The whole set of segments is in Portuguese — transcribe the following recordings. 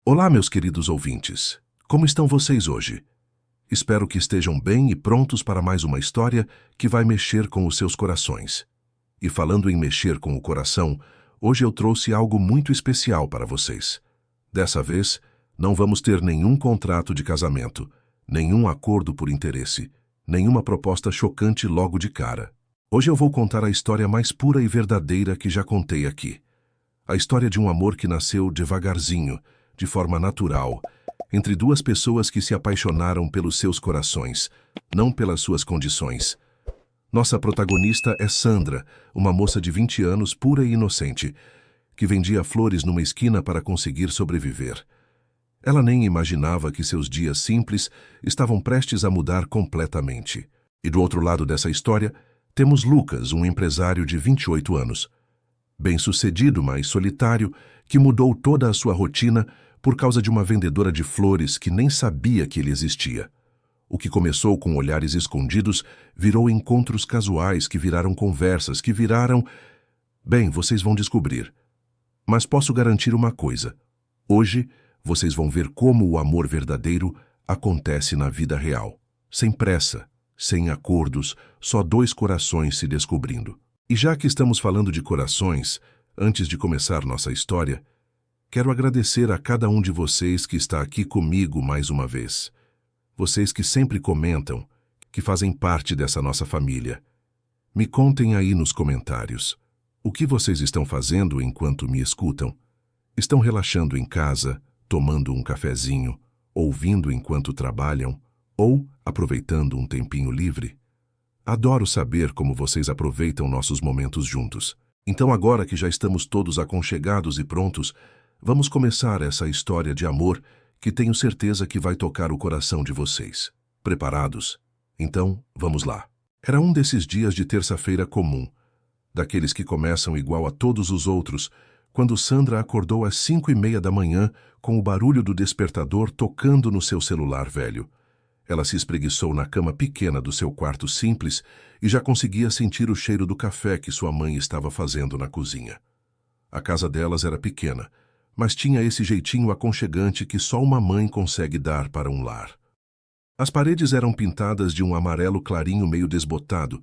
Olá, meus queridos ouvintes. Como estão vocês hoje? Espero que estejam bem e prontos para mais uma história que vai mexer com os seus corações. E falando em mexer com o coração, hoje eu trouxe algo muito especial para vocês. Dessa vez, não vamos ter nenhum contrato de casamento, nenhum acordo por interesse, nenhuma proposta chocante logo de cara. Hoje eu vou contar a história mais pura e verdadeira que já contei aqui. A história de um amor que nasceu devagarzinho, de forma natural, entre duas pessoas que se apaixonaram pelos seus corações, não pelas suas condições. Nossa protagonista é Sandra, uma moça de 20 anos pura e inocente, que vendia flores numa esquina para conseguir sobreviver. Ela nem imaginava que seus dias simples estavam prestes a mudar completamente. E do outro lado dessa história, temos Lucas, um empresário de 28 anos. Bem-sucedido, mas solitário, que mudou toda a sua rotina por causa de uma vendedora de flores que nem sabia que ele existia. O que começou com olhares escondidos virou encontros casuais que viraram conversas, que viraram... Bem, vocês vão descobrir. Mas posso garantir uma coisa. Hoje, vocês vão ver como o amor verdadeiro acontece na vida real. Sem pressa, sem acordos, só dois corações se descobrindo. E já que estamos falando de corações, antes de começar nossa história, quero agradecer a cada um de vocês que está aqui comigo mais uma vez. Vocês que sempre comentam, que fazem parte dessa nossa família. Me contem aí nos comentários. O que vocês estão fazendo enquanto me escutam? Estão relaxando em casa, tomando um cafezinho, ouvindo enquanto trabalham, ou aproveitando um tempinho livre? Adoro saber como vocês aproveitam nossos momentos juntos. Então agora que já estamos todos aconchegados e prontos, vamos começar essa história de amor que tenho certeza que vai tocar o coração de vocês. Preparados? Então, vamos lá. Era um desses dias de terça-feira comum, daqueles que começam igual a todos os outros, quando Sandra acordou às 5:30 da manhã com o barulho do despertador tocando no seu celular velho. Ela se espreguiçou na cama pequena do seu quarto simples e já conseguia sentir o cheiro do café que sua mãe estava fazendo na cozinha. A casa delas era pequena, mas tinha esse jeitinho aconchegante que só uma mãe consegue dar para um lar. As paredes eram pintadas de um amarelo clarinho meio desbotado,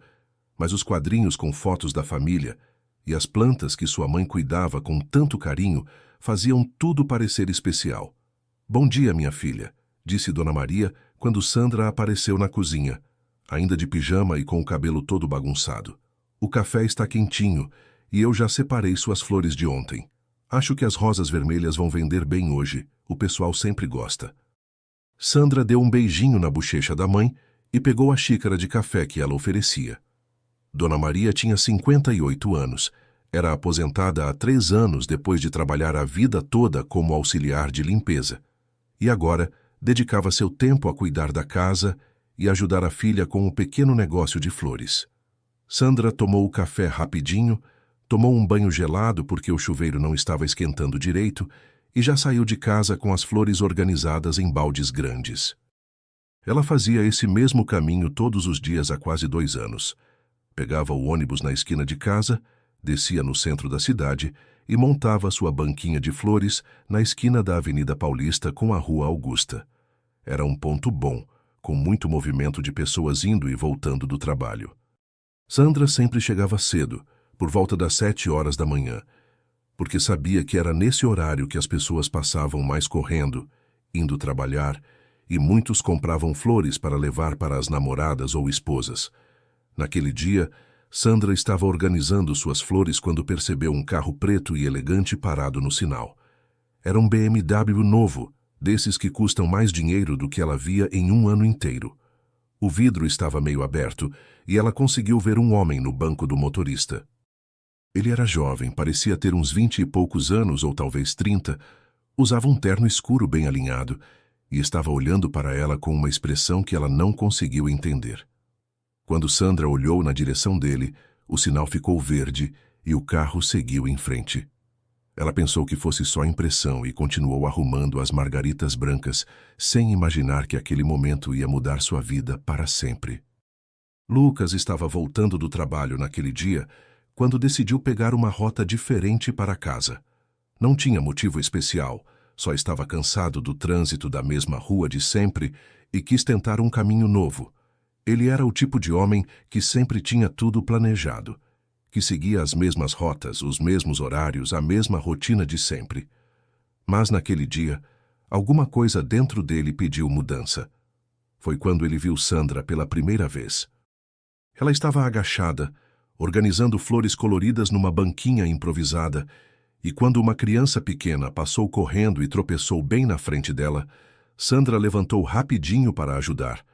mas os quadrinhos com fotos da família e as plantas que sua mãe cuidava com tanto carinho faziam tudo parecer especial. "Bom dia, minha filha", disse Dona Maria quando Sandra apareceu na cozinha, ainda de pijama e com o cabelo todo bagunçado. "O café está quentinho e eu já separei suas flores de ontem. Acho que as rosas vermelhas vão vender bem hoje, o pessoal sempre gosta." Sandra deu um beijinho na bochecha da mãe e pegou a xícara de café que ela oferecia. Dona Maria tinha 58 anos, era aposentada há 3 anos depois de trabalhar a vida toda como auxiliar de limpeza. E agora dedicava seu tempo a cuidar da casa e ajudar a filha com um pequeno negócio de flores. Sandra tomou o café rapidinho, tomou um banho gelado porque o chuveiro não estava esquentando direito e já saiu de casa com as flores organizadas em baldes grandes. Ela fazia esse mesmo caminho todos os dias há quase 2 anos. Pegava o ônibus na esquina de casa, descia no centro da cidade e montava sua banquinha de flores na esquina da Avenida Paulista com a Rua Augusta. Era um ponto bom, com muito movimento de pessoas indo e voltando do trabalho. Sandra sempre chegava cedo, por volta das 7 horas da manhã, porque sabia que era nesse horário que as pessoas passavam mais correndo, indo trabalhar, e muitos compravam flores para levar para as namoradas ou esposas. Naquele dia, Sandra estava organizando suas flores quando percebeu um carro preto e elegante parado no sinal. Era um BMW novo, desses que custam mais dinheiro do que ela via em um ano inteiro. O vidro estava meio aberto e ela conseguiu ver um homem no banco do motorista. Ele era jovem, parecia ter uns 20 e poucos anos ou talvez 30, usava um terno escuro bem alinhado e estava olhando para ela com uma expressão que ela não conseguiu entender. Quando Sandra olhou na direção dele, o sinal ficou verde e o carro seguiu em frente. Ela pensou que fosse só impressão e continuou arrumando as margaritas brancas, sem imaginar que aquele momento ia mudar sua vida para sempre. Lucas estava voltando do trabalho naquele dia quando decidiu pegar uma rota diferente para casa. Não tinha motivo especial, só estava cansado do trânsito da mesma rua de sempre e quis tentar um caminho novo. Ele era o tipo de homem que sempre tinha tudo planejado, que seguia as mesmas rotas, os mesmos horários, a mesma rotina de sempre. Mas naquele dia, alguma coisa dentro dele pediu mudança. Foi quando ele viu Sandra pela primeira vez. Ela estava agachada, organizando flores coloridas numa banquinha improvisada, e quando uma criança pequena passou correndo e tropeçou bem na frente dela, Sandra levantou rapidinho para ajudar.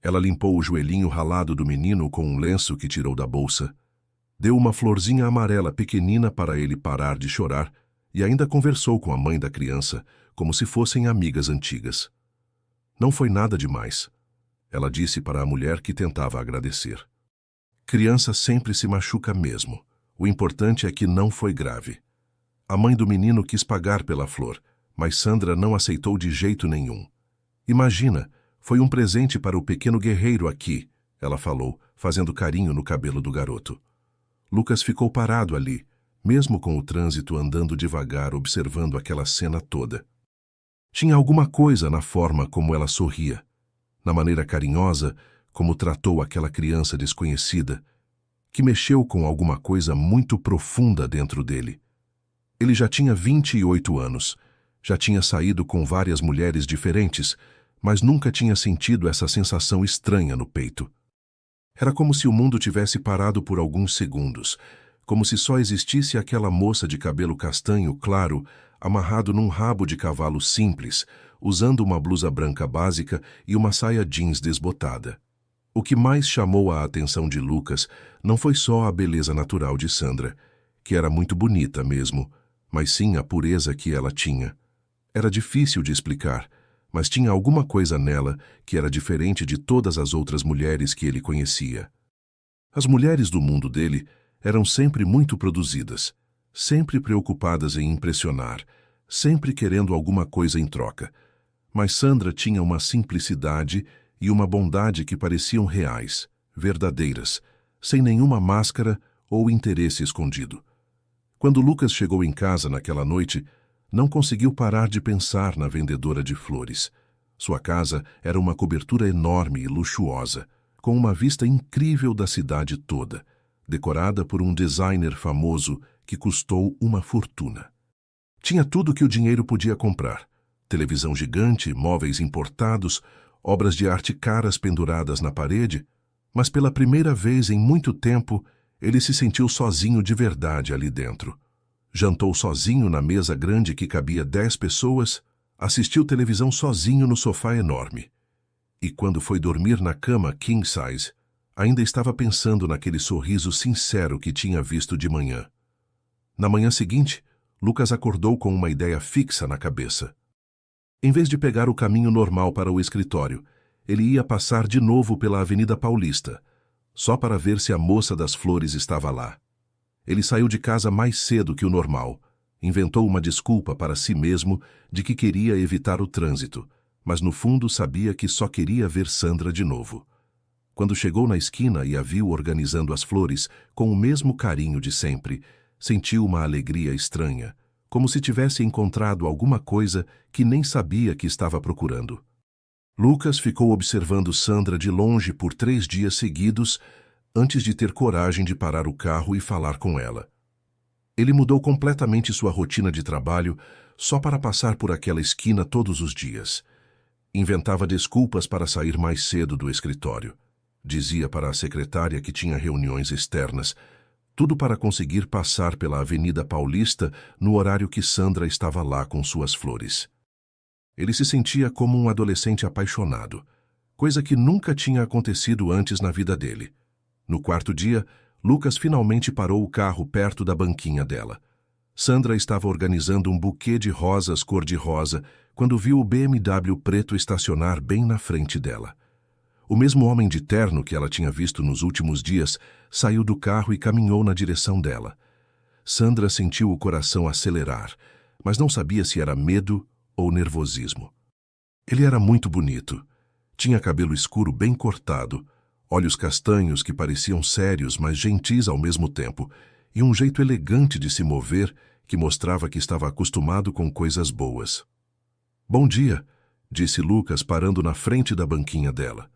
Ela limpou o joelhinho ralado do menino com um lenço que tirou da bolsa. Deu uma florzinha amarela pequenina para ele parar de chorar e ainda conversou com a mãe da criança, como se fossem amigas antigas. Não foi nada demais. Ela disse para a mulher que tentava agradecer. Criança sempre se machuca mesmo. O importante é que não foi grave. A mãe do menino quis pagar pela flor, mas Sandra não aceitou de jeito nenhum. Imagina, foi um presente para o pequeno guerreiro aqui, ela falou, fazendo carinho no cabelo do garoto. Lucas ficou parado ali, mesmo com o trânsito andando devagar, observando aquela cena toda. Tinha alguma coisa na forma como ela sorria, na maneira carinhosa como tratou aquela criança desconhecida, que mexeu com alguma coisa muito profunda dentro dele. Ele já tinha 28 anos, já tinha saído com várias mulheres diferentes, mas nunca tinha sentido essa sensação estranha no peito. Era como se o mundo tivesse parado por alguns segundos, como se só existisse aquela moça de cabelo castanho claro, amarrado num rabo de cavalo simples, usando uma blusa branca básica e uma saia jeans desbotada. O que mais chamou a atenção de Lucas não foi só a beleza natural de Sandra, que era muito bonita mesmo, mas sim a pureza que ela tinha. Era difícil de explicar, mas tinha alguma coisa nela que era diferente de todas as outras mulheres que ele conhecia. As mulheres do mundo dele eram sempre muito produzidas, sempre preocupadas em impressionar, sempre querendo alguma coisa em troca. Mas Sandra tinha uma simplicidade e uma bondade que pareciam reais, verdadeiras, sem nenhuma máscara ou interesse escondido. Quando Lucas chegou em casa naquela noite, não conseguiu parar de pensar na vendedora de flores. Sua casa era uma cobertura enorme e luxuosa, com uma vista incrível da cidade toda, decorada por um designer famoso que custou uma fortuna. Tinha tudo que o dinheiro podia comprar: televisão gigante, móveis importados, obras de arte caras penduradas na parede, mas pela primeira vez em muito tempo, ele se sentiu sozinho de verdade ali dentro. Jantou sozinho na mesa grande que cabia 10 pessoas, assistiu televisão sozinho no sofá enorme. E quando foi dormir na cama king size, ainda estava pensando naquele sorriso sincero que tinha visto de manhã. Na manhã seguinte, Lucas acordou com uma ideia fixa na cabeça. Em vez de pegar o caminho normal para o escritório, ele ia passar de novo pela Avenida Paulista, só para ver se a moça das flores estava lá. Ele saiu de casa mais cedo que o normal, inventou uma desculpa para si mesmo de que queria evitar o trânsito, mas no fundo sabia que só queria ver Sandra de novo. Quando chegou na esquina e a viu organizando as flores com o mesmo carinho de sempre, sentiu uma alegria estranha, como se tivesse encontrado alguma coisa que nem sabia que estava procurando. Lucas ficou observando Sandra de longe por 3 dias seguidos antes de ter coragem de parar o carro e falar com ela. Ele mudou completamente sua rotina de trabalho só para passar por aquela esquina todos os dias. Inventava desculpas para sair mais cedo do escritório. Dizia para a secretária que tinha reuniões externas, tudo para conseguir passar pela Avenida Paulista no horário que Sandra estava lá com suas flores. Ele se sentia como um adolescente apaixonado, coisa que nunca tinha acontecido antes na vida dele. No 4º dia, Lucas finalmente parou o carro perto da banquinha dela. Sandra estava organizando um buquê de rosas cor-de-rosa quando viu o BMW preto estacionar bem na frente dela. O mesmo homem de terno que ela tinha visto nos últimos dias saiu do carro e caminhou na direção dela. Sandra sentiu o coração acelerar, mas não sabia se era medo ou nervosismo. Ele era muito bonito. Tinha cabelo escuro bem cortado, olhos castanhos que pareciam sérios, mas gentis ao mesmo tempo, e um jeito elegante de se mover que mostrava que estava acostumado com coisas boas. Bom dia, disse Lucas parando na frente da banquinha dela.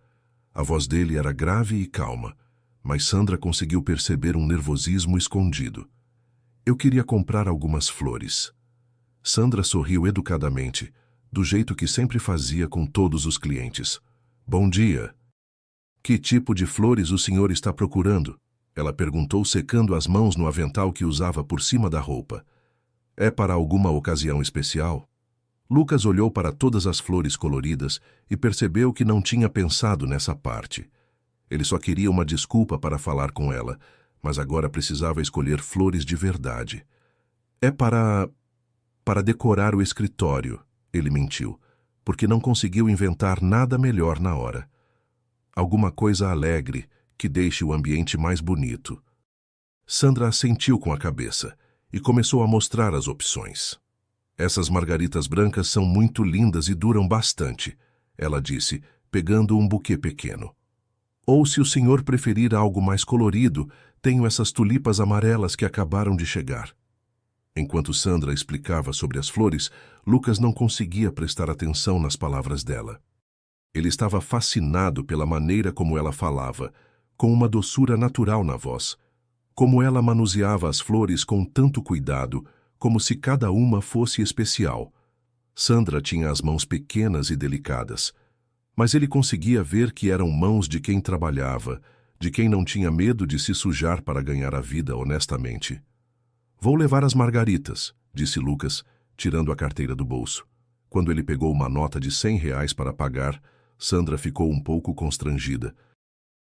A voz dele era grave e calma, mas Sandra conseguiu perceber um nervosismo escondido. Eu queria comprar algumas flores. Sandra sorriu educadamente, do jeito que sempre fazia com todos os clientes. Bom dia. Que tipo de flores o senhor está procurando? Ela perguntou, secando as mãos no avental que usava por cima da roupa. É para alguma ocasião especial? Lucas olhou para todas as flores coloridas e percebeu que não tinha pensado nessa parte. Ele só queria uma desculpa para falar com ela, mas agora precisava escolher flores de verdade. É para decorar o escritório, ele mentiu, porque não conseguiu inventar nada melhor na hora. Alguma coisa alegre que deixe o ambiente mais bonito. Sandra assentiu com a cabeça e começou a mostrar as opções. Essas margaritas brancas são muito lindas e duram bastante, ela disse, pegando um buquê pequeno. Ou se o senhor preferir algo mais colorido, tenho essas tulipas amarelas que acabaram de chegar. Enquanto Sandra explicava sobre as flores, Lucas não conseguia prestar atenção nas palavras dela. Ele estava fascinado pela maneira como ela falava, com uma doçura natural na voz, como ela manuseava as flores com tanto cuidado, como se cada uma fosse especial. Sandra tinha as mãos pequenas e delicadas, mas ele conseguia ver que eram mãos de quem trabalhava, de quem não tinha medo de se sujar para ganhar a vida honestamente. Vou levar as margaritas, disse Lucas, tirando a carteira do bolso. Quando ele pegou uma nota de R$ 100 para pagar, Sandra ficou um pouco constrangida.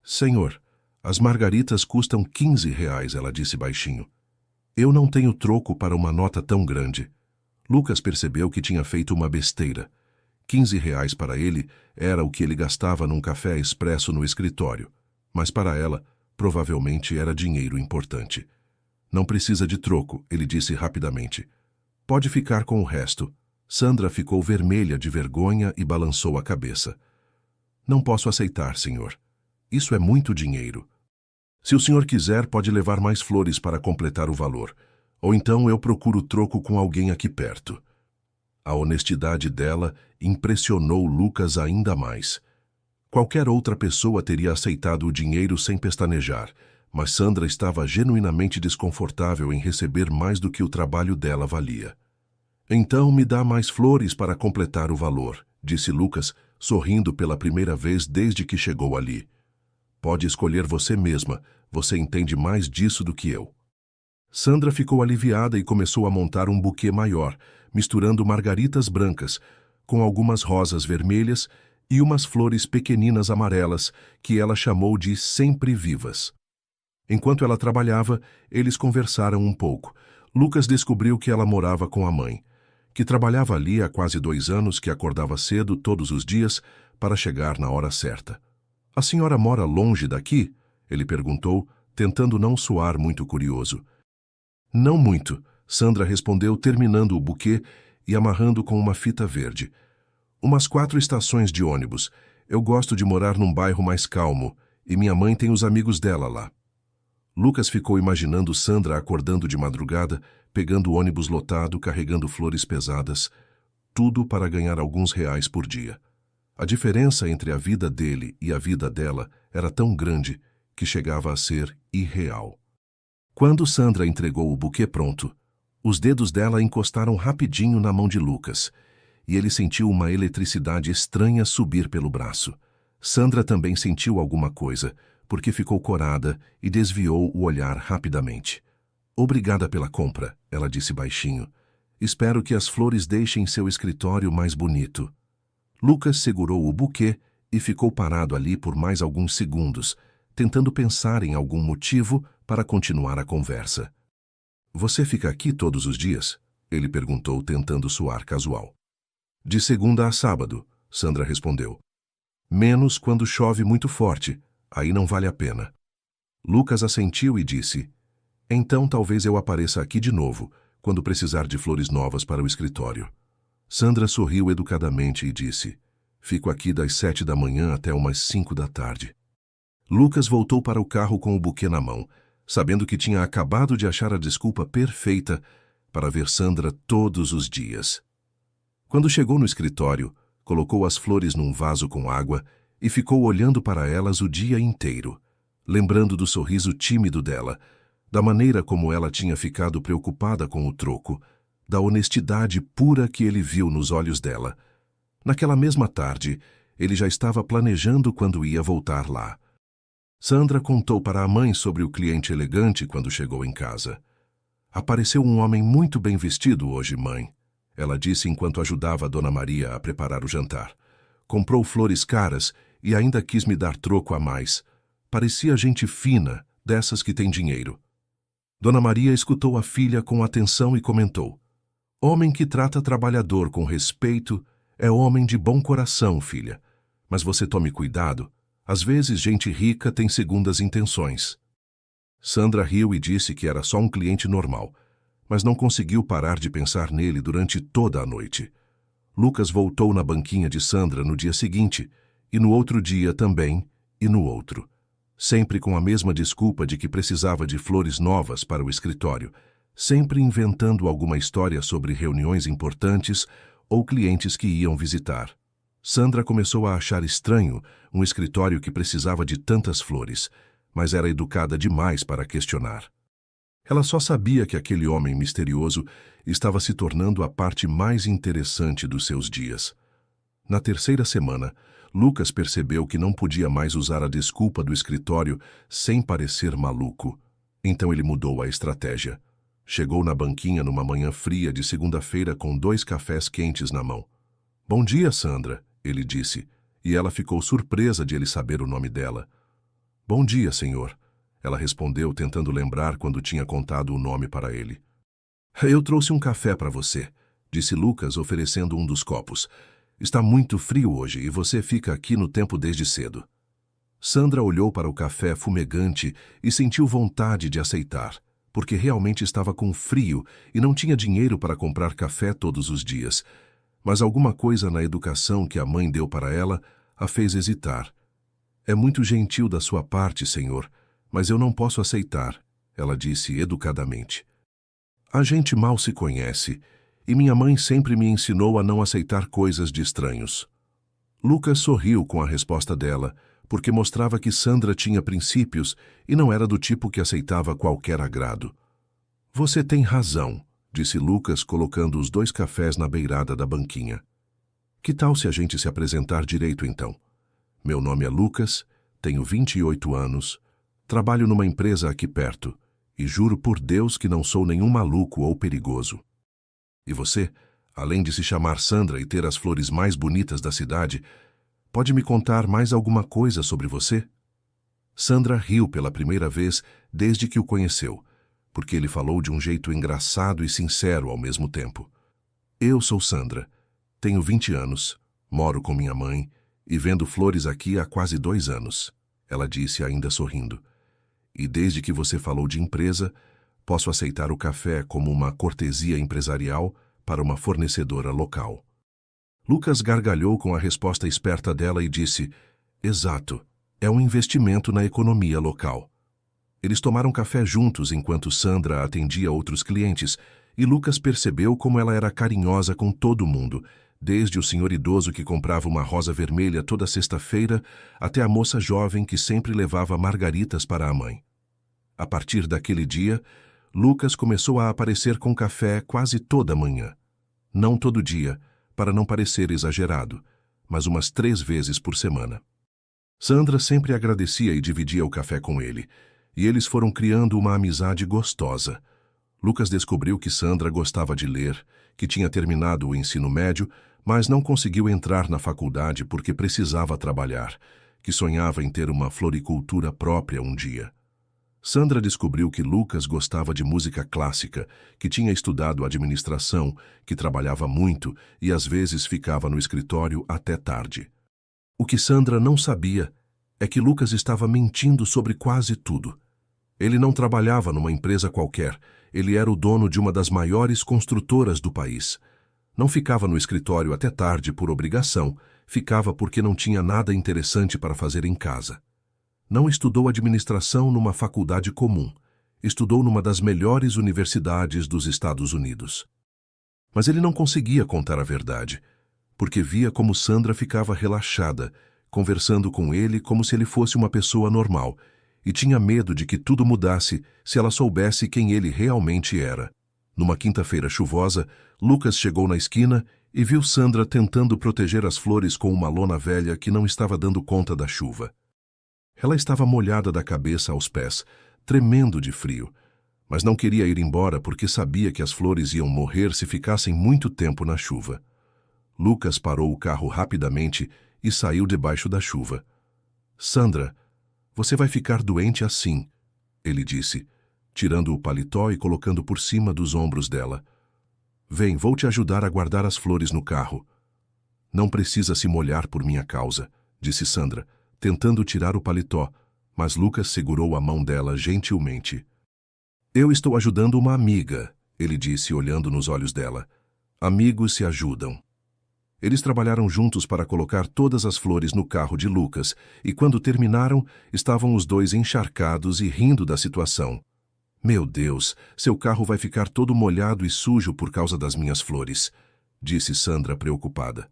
Senhor, as margaritas custam R$ 15, ela disse baixinho. Eu não tenho troco para uma nota tão grande. Lucas percebeu que tinha feito uma besteira. R$ 15 para ele era o que ele gastava num café expresso no escritório, mas para ela, provavelmente era dinheiro importante. Não precisa de troco, ele disse rapidamente. Pode ficar com o resto. Sandra ficou vermelha de vergonha e balançou a cabeça. Não posso aceitar, senhor. Isso é muito dinheiro. Se o senhor quiser, pode levar mais flores para completar o valor, ou então eu procuro troco com alguém aqui perto. A honestidade dela impressionou Lucas ainda mais. Qualquer outra pessoa teria aceitado o dinheiro sem pestanejar, mas Sandra estava genuinamente desconfortável em receber mais do que o trabalho dela valia. Então me dá mais flores para completar o valor, disse Lucas, sorrindo pela primeira vez desde que chegou ali. Pode escolher você mesma, você entende mais disso do que eu. Sandra ficou aliviada e começou a montar um buquê maior, misturando margaritas brancas, com algumas rosas vermelhas e umas flores pequeninas amarelas, que ela chamou de sempre vivas. Enquanto ela trabalhava, eles conversaram um pouco. Lucas descobriu que ela morava com a mãe, que trabalhava ali há quase 2 anos, que acordava cedo todos os dias para chegar na hora certa. A senhora mora longe daqui? Ele perguntou, tentando não soar muito curioso. Não muito, Sandra respondeu, terminando o buquê e amarrando com uma fita verde. Umas 4 estações de ônibus. Eu gosto de morar num bairro mais calmo, e minha mãe tem os amigos dela lá. Lucas ficou imaginando Sandra acordando de madrugada, pegando o ônibus lotado, carregando flores pesadas, tudo para ganhar alguns reais por dia. A diferença entre a vida dele e a vida dela era tão grande que chegava a ser irreal. Quando Sandra entregou o buquê pronto, os dedos dela encostaram rapidinho na mão de Lucas, e ele sentiu uma eletricidade estranha subir pelo braço. Sandra também sentiu alguma coisa, porque ficou corada e desviou o olhar rapidamente. Obrigada pela compra, ela disse baixinho. Espero que as flores deixem seu escritório mais bonito. Lucas segurou o buquê e ficou parado ali por mais alguns segundos, tentando pensar em algum motivo para continuar a conversa. Você fica aqui todos os dias? Ele perguntou, tentando soar casual. De segunda a sábado, Sandra respondeu. Menos quando chove muito forte, aí não vale a pena. Lucas assentiu e disse, então talvez eu apareça aqui de novo, quando precisar de flores novas para o escritório. Sandra sorriu educadamente e disse, fico aqui das 7 da manhã até umas 5 da tarde. Lucas voltou para o carro com o buquê na mão, sabendo que tinha acabado de achar a desculpa perfeita para ver Sandra todos os dias. Quando chegou no escritório, colocou as flores num vaso com água e ficou olhando para elas o dia inteiro, lembrando do sorriso tímido dela, da maneira como ela tinha ficado preocupada com o troco, da honestidade pura que ele viu nos olhos dela. Naquela mesma tarde, ele já estava planejando quando ia voltar lá. Sandra contou para a mãe sobre o cliente elegante quando chegou em casa. Apareceu um homem muito bem vestido hoje, mãe, ela disse enquanto ajudava a Dona Maria a preparar o jantar. Comprou flores caras e ainda quis me dar troco a mais. Parecia gente fina, dessas que tem dinheiro. Dona Maria escutou a filha com atenção e comentou: homem que trata trabalhador com respeito é homem de bom coração, filha. Mas você tome cuidado, às vezes gente rica tem segundas intenções. Sandra riu e disse que era só um cliente normal, mas não conseguiu parar de pensar nele durante toda a noite. Lucas voltou na banquinha de Sandra no dia seguinte, e no outro dia também, e no outro. Sempre com a mesma desculpa de que precisava de flores novas para o escritório, sempre inventando alguma história sobre reuniões importantes ou clientes que iam visitar. Sandra começou a achar estranho um escritório que precisava de tantas flores, mas era educada demais para questionar. Ela só sabia que aquele homem misterioso estava se tornando a parte mais interessante dos seus dias. Na terceira semana, Lucas percebeu que não podia mais usar a desculpa do escritório sem parecer maluco. Então ele mudou a estratégia. Chegou na banquinha numa manhã fria de segunda-feira com 2 cafés quentes na mão. Bom dia, Sandra, ele disse, e ela ficou surpresa de ele saber o nome dela. Bom dia, senhor, ela respondeu tentando lembrar quando tinha contado o nome para ele. Eu trouxe um café para você, disse Lucas oferecendo um dos copos. Está muito frio hoje e você fica aqui no tempo desde cedo. Sandra olhou para o café fumegante e sentiu vontade de aceitar, porque realmente estava com frio e não tinha dinheiro para comprar café todos os dias. Mas alguma coisa na educação que a mãe deu para ela a fez hesitar. É muito gentil da sua parte, senhor, mas eu não posso aceitar, ela disse educadamente. A gente mal se conhece, e minha mãe sempre me ensinou a não aceitar coisas de estranhos. Lucas sorriu com a resposta dela, porque mostrava que Sandra tinha princípios e não era do tipo que aceitava qualquer agrado. Você tem razão, disse Lucas colocando os 2 cafés na beirada da banquinha. Que tal se a gente se apresentar direito então? Meu nome é Lucas, tenho 28 anos, trabalho numa empresa aqui perto e juro por Deus que não sou nenhum maluco ou perigoso. E você, além de se chamar Sandra e ter as flores mais bonitas da cidade, pode me contar mais alguma coisa sobre você? Sandra riu pela primeira vez desde que o conheceu, porque ele falou de um jeito engraçado e sincero ao mesmo tempo. Eu sou Sandra, tenho 20 anos, moro com minha mãe e vendo flores aqui há quase 2 anos, ela disse ainda sorrindo. E desde que você falou de empresa, posso aceitar o café como uma cortesia empresarial para uma fornecedora local. Lucas gargalhou com a resposta esperta dela e disse: exato, é um investimento na economia local. Eles tomaram café juntos enquanto Sandra atendia outros clientes, e Lucas percebeu como ela era carinhosa com todo mundo, desde o senhor idoso que comprava uma rosa vermelha toda sexta-feira até a moça jovem que sempre levava margaritas para a mãe. A partir daquele dia, Lucas começou a aparecer com café quase toda manhã. Não todo dia, para não parecer exagerado, mas umas 3 vezes por semana. Sandra sempre agradecia e dividia o café com ele, e eles foram criando uma amizade gostosa. Lucas descobriu que Sandra gostava de ler, que tinha terminado o ensino médio, mas não conseguiu entrar na faculdade porque precisava trabalhar, que sonhava em ter uma floricultura própria um dia. Sandra descobriu que Lucas gostava de música clássica, que tinha estudado administração, que trabalhava muito e às vezes ficava no escritório até tarde. O que Sandra não sabia é que Lucas estava mentindo sobre quase tudo. Ele não trabalhava numa empresa qualquer, ele era o dono de uma das maiores construtoras do país. Não ficava no escritório até tarde por obrigação, ficava porque não tinha nada interessante para fazer em casa. Não estudou administração numa faculdade comum, estudou numa das melhores universidades dos Estados Unidos. Mas ele não conseguia contar a verdade, porque via como Sandra ficava relaxada, conversando com ele como se ele fosse uma pessoa normal, e tinha medo de que tudo mudasse se ela soubesse quem ele realmente era. Numa quinta-feira chuvosa, Lucas chegou na esquina e viu Sandra tentando proteger as flores com uma lona velha que não estava dando conta da chuva. Ela estava molhada da cabeça aos pés, tremendo de frio, mas não queria ir embora porque sabia que as flores iam morrer se ficassem muito tempo na chuva. Lucas parou o carro rapidamente e saiu debaixo da chuva. "Sandra, você vai ficar doente assim", ele disse, tirando o paletó e colocando por cima dos ombros dela. "Vem, vou te ajudar a guardar as flores no carro." "Não precisa se molhar por minha causa", disse Sandra, tentando tirar o paletó, mas Lucas segurou a mão dela gentilmente. "Eu estou ajudando uma amiga", ele disse, olhando nos olhos dela. "Amigos se ajudam." Eles trabalharam juntos para colocar todas as flores no carro de Lucas, e quando terminaram, estavam os dois encharcados e rindo da situação. "Meu Deus, seu carro vai ficar todo molhado e sujo por causa das minhas flores", disse Sandra preocupada.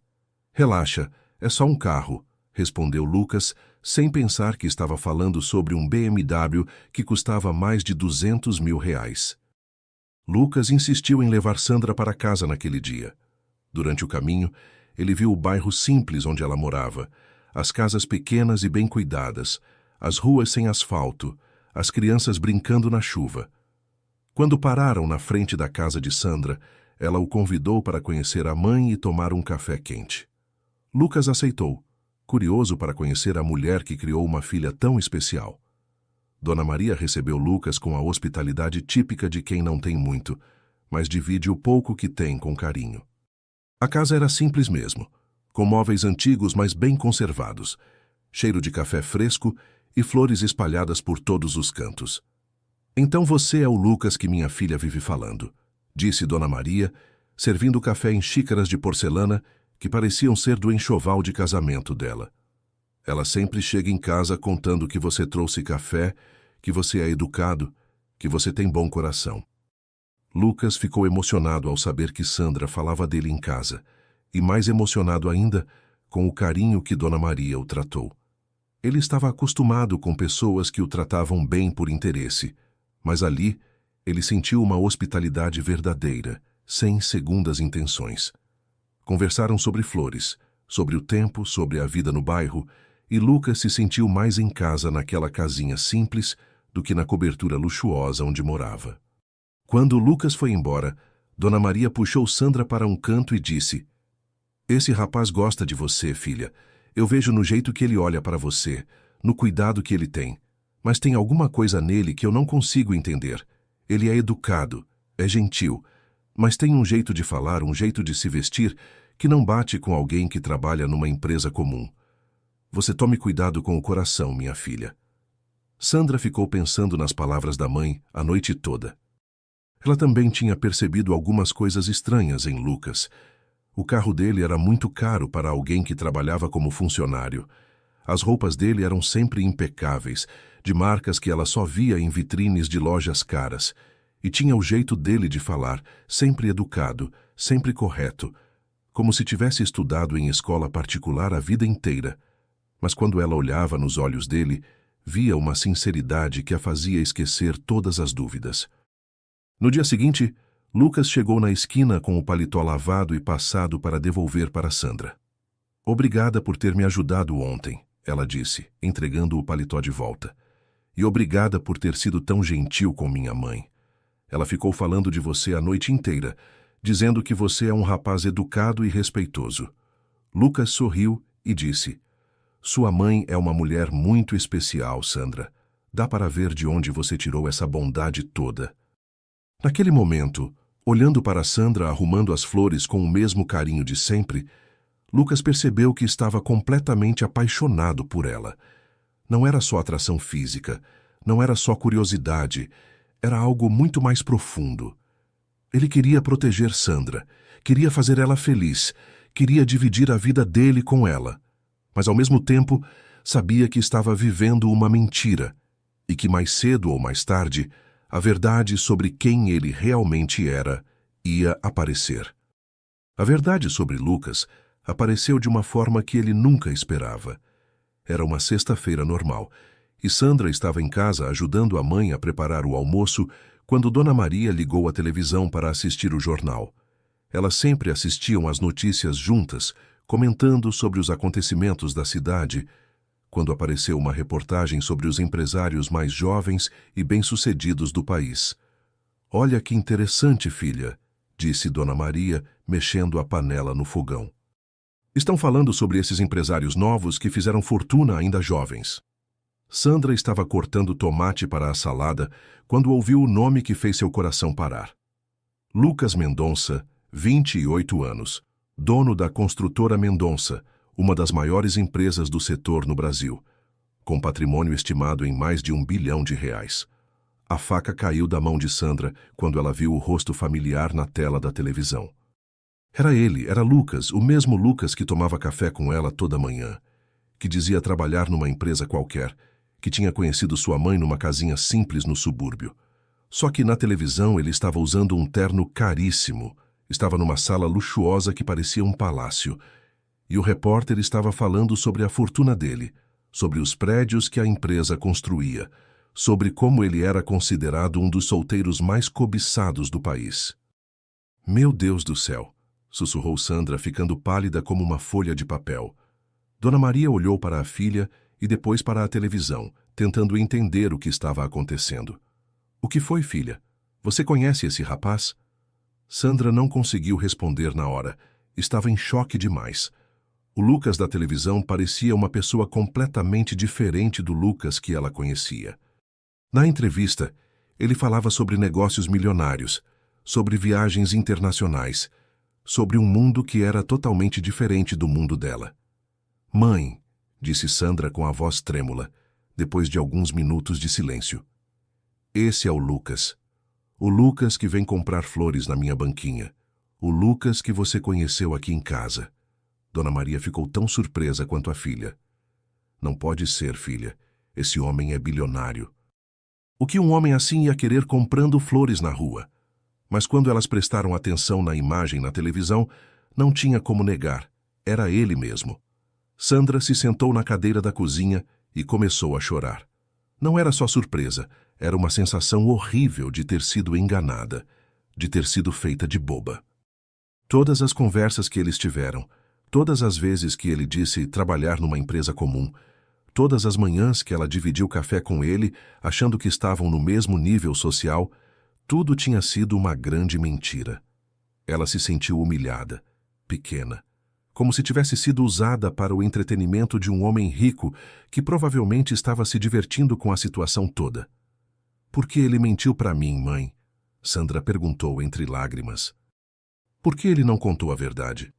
"Relaxa, é só um carro", respondeu Lucas, sem pensar que estava falando sobre um BMW que custava mais de R$ 200.000. Lucas insistiu em levar Sandra para casa naquele dia. Durante o caminho, ele viu o bairro simples onde ela morava, as casas pequenas e bem cuidadas, as ruas sem asfalto, as crianças brincando na chuva. Quando pararam na frente da casa de Sandra, ela o convidou para conhecer a mãe e tomar um café quente. Lucas aceitou, curioso para conhecer a mulher que criou uma filha tão especial. Dona Maria recebeu Lucas com a hospitalidade típica de quem não tem muito, mas divide o pouco que tem com carinho. A casa era simples mesmo, com móveis antigos mas bem conservados, cheiro de café fresco e flores espalhadas por todos os cantos. "Então você é o Lucas que minha filha vive falando", disse Dona Maria, servindo café em xícaras de porcelana que pareciam ser do enxoval de casamento dela. "Ela sempre chega em casa contando que você trouxe café, que você é educado, que você tem bom coração." Lucas ficou emocionado ao saber que Sandra falava dele em casa, e mais emocionado ainda com o carinho que Dona Maria o tratou. Ele estava acostumado com pessoas que o tratavam bem por interesse, mas ali ele sentiu uma hospitalidade verdadeira, sem segundas intenções. Conversaram sobre flores, sobre o tempo, sobre a vida no bairro, e Lucas se sentiu mais em casa naquela casinha simples do que na cobertura luxuosa onde morava. Quando Lucas foi embora, Dona Maria puxou Sandra para um canto e disse: "Esse rapaz gosta de você, filha. Eu vejo no jeito que ele olha para você, no cuidado que ele tem. Mas tem alguma coisa nele que eu não consigo entender. Ele é educado, é gentil, mas tem um jeito de falar, um jeito de se vestir que não bate com alguém que trabalha numa empresa comum. Você tome cuidado com o coração, minha filha." Sandra ficou pensando nas palavras da mãe a noite toda. Ela também tinha percebido algumas coisas estranhas em Lucas. O carro dele era muito caro para alguém que trabalhava como funcionário. As roupas dele eram sempre impecáveis, de marcas que ela só via em vitrines de lojas caras. E tinha o jeito dele de falar, sempre educado, sempre correto, como se tivesse estudado em escola particular a vida inteira. Mas quando ela olhava nos olhos dele, via uma sinceridade que a fazia esquecer todas as dúvidas. No dia seguinte, Lucas chegou na esquina com o paletó lavado e passado para devolver para Sandra. "Obrigada por ter me ajudado ontem", ela disse, entregando o paletó de volta. "E obrigada por ter sido tão gentil com minha mãe. Ela ficou falando de você a noite inteira, dizendo que você é um rapaz educado e respeitoso." Lucas sorriu e disse: "Sua mãe é uma mulher muito especial, Sandra. Dá para ver de onde você tirou essa bondade toda." Naquele momento, olhando para Sandra arrumando as flores com o mesmo carinho de sempre, Lucas percebeu que estava completamente apaixonado por ela. Não era só atração física, não era só curiosidade, era algo muito mais profundo. Ele queria proteger Sandra, queria fazer ela feliz, queria dividir a vida dele com ela, mas ao mesmo tempo sabia que estava vivendo uma mentira e que mais cedo ou mais tarde a verdade sobre quem ele realmente era ia aparecer. A verdade sobre Lucas apareceu de uma forma que ele nunca esperava. Era uma sexta-feira normal, e Sandra estava em casa ajudando a mãe a preparar o almoço quando Dona Maria ligou a televisão para assistir o jornal. Elas sempre assistiam às notícias juntas, comentando sobre os acontecimentos da cidade, quando apareceu uma reportagem sobre os empresários mais jovens e bem-sucedidos do país. "Olha que interessante, filha", disse Dona Maria, mexendo a panela no fogão. "Estão falando sobre esses empresários novos que fizeram fortuna ainda jovens." Sandra estava cortando tomate para a salada quando ouviu o nome que fez seu coração parar. Lucas Mendonça, 28 anos, dono da construtora Mendonça, uma das maiores empresas do setor no Brasil, com patrimônio estimado em mais de R$ 1 bilhão. A faca caiu da mão de Sandra quando ela viu o rosto familiar na tela da televisão. Era ele, era Lucas, o mesmo Lucas que tomava café com ela toda manhã, que dizia trabalhar numa empresa qualquer, que tinha conhecido sua mãe numa casinha simples no subúrbio. Só que na televisão ele estava usando um terno caríssimo, estava numa sala luxuosa que parecia um palácio, e o repórter estava falando sobre a fortuna dele, sobre os prédios que a empresa construía, sobre como ele era considerado um dos solteiros mais cobiçados do país. "Meu Deus do céu!", sussurrou Sandra, ficando pálida como uma folha de papel. Dona Maria olhou para a filha e depois para a televisão, tentando entender o que estava acontecendo. "O que foi, filha? Você conhece esse rapaz?" Sandra não conseguiu responder na hora. Estava em choque demais. O Lucas da televisão parecia uma pessoa completamente diferente do Lucas que ela conhecia. Na entrevista, ele falava sobre negócios milionários, sobre viagens internacionais, sobre um mundo que era totalmente diferente do mundo dela. "Mãe", disse Sandra com a voz trêmula, depois de alguns minutos de silêncio. "Esse é o Lucas. O Lucas que vem comprar flores na minha banquinha. O Lucas que você conheceu aqui em casa." Dona Maria ficou tão surpresa quanto a filha. "Não pode ser, filha. Esse homem é bilionário." O que um homem assim ia querer comprando flores na rua? Mas quando elas prestaram atenção na imagem na televisão, não tinha como negar. Era ele mesmo. Sandra se sentou na cadeira da cozinha e começou a chorar. Não era só surpresa, era uma sensação horrível de ter sido enganada, de ter sido feita de boba. Todas as conversas que eles tiveram, todas as vezes que ele disse trabalhar numa empresa comum, todas as manhãs que ela dividiu café com ele, achando que estavam no mesmo nível social, tudo tinha sido uma grande mentira. Ela se sentiu humilhada, pequena, como se tivesse sido usada para o entretenimento de um homem rico que provavelmente estava se divertindo com a situação toda. "Por que ele mentiu para mim, mãe?", Sandra perguntou entre lágrimas. "Por que ele não contou a verdade?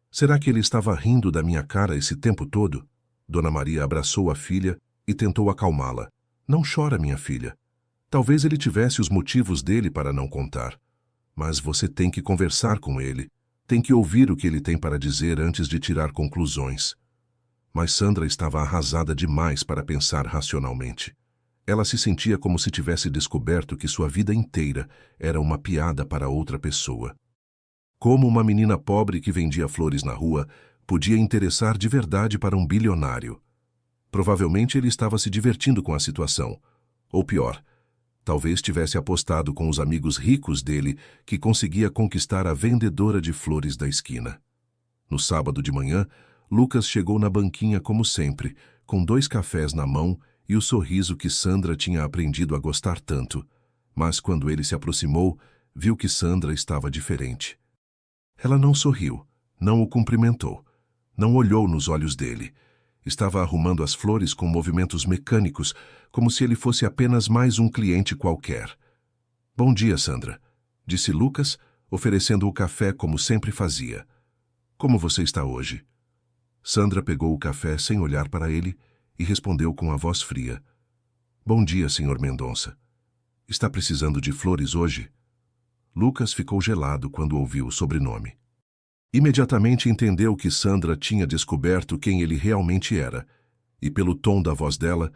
Será que ele estava rindo da minha cara esse tempo todo?" Dona Maria abraçou a filha e tentou acalmá-la. "Não chora, minha filha. Talvez ele tivesse os motivos dele para não contar. Mas você tem que conversar com ele. Tem que ouvir o que ele tem para dizer antes de tirar conclusões." Mas Sandra estava arrasada demais para pensar racionalmente. Ela se sentia como se tivesse descoberto que sua vida inteira era uma piada para outra pessoa. Como uma menina pobre que vendia flores na rua podia interessar de verdade para um bilionário? Provavelmente ele estava se divertindo com a situação. Ou pior, talvez tivesse apostado com os amigos ricos dele que conseguia conquistar a vendedora de flores da esquina. No sábado de manhã, Lucas chegou na banquinha como sempre, com 2 cafés na mão e o sorriso que Sandra tinha aprendido a gostar tanto. Mas quando ele se aproximou, viu que Sandra estava diferente. Ela não sorriu, não o cumprimentou, não olhou nos olhos dele. Estava arrumando as flores com movimentos mecânicos, como se ele fosse apenas mais um cliente qualquer. "Bom dia, Sandra", disse Lucas, oferecendo o café como sempre fazia. "Como você está hoje?" Sandra pegou o café sem olhar para ele e respondeu com a voz fria. "Bom dia, Sr. Mendonça. Está precisando de flores hoje?" Lucas ficou gelado quando ouviu o sobrenome. Imediatamente entendeu que Sandra tinha descoberto quem ele realmente era, e pelo tom da voz dela,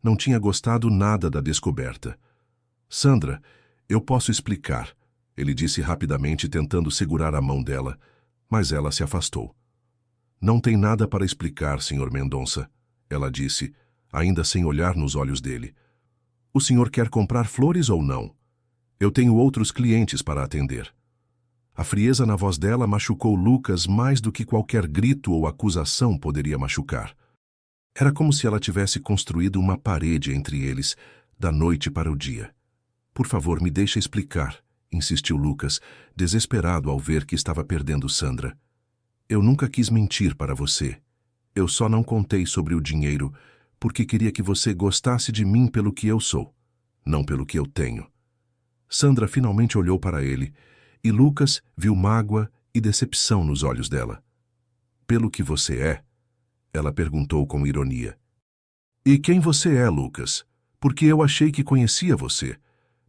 não tinha gostado nada da descoberta. "Sandra, eu posso explicar", ele disse rapidamente, tentando segurar a mão dela, mas ela se afastou. Não tem nada para explicar, Sr. Mendonça, ela disse, ainda sem olhar nos olhos dele. O senhor quer comprar flores ou não? Eu tenho outros clientes para atender. A frieza na voz dela machucou Lucas mais do que qualquer grito ou acusação poderia machucar. Era como se ela tivesse construído uma parede entre eles, da noite para o dia. Por favor, me deixe explicar, insistiu Lucas, desesperado ao ver que estava perdendo Sandra. Eu nunca quis mentir para você. Eu só não contei sobre o dinheiro, porque queria que você gostasse de mim pelo que eu sou, não pelo que eu tenho. Sandra finalmente olhou para ele, e Lucas viu mágoa e decepção nos olhos dela. Pelo que você é? Ela perguntou com ironia. E quem você é, Lucas? Porque eu achei que conhecia você,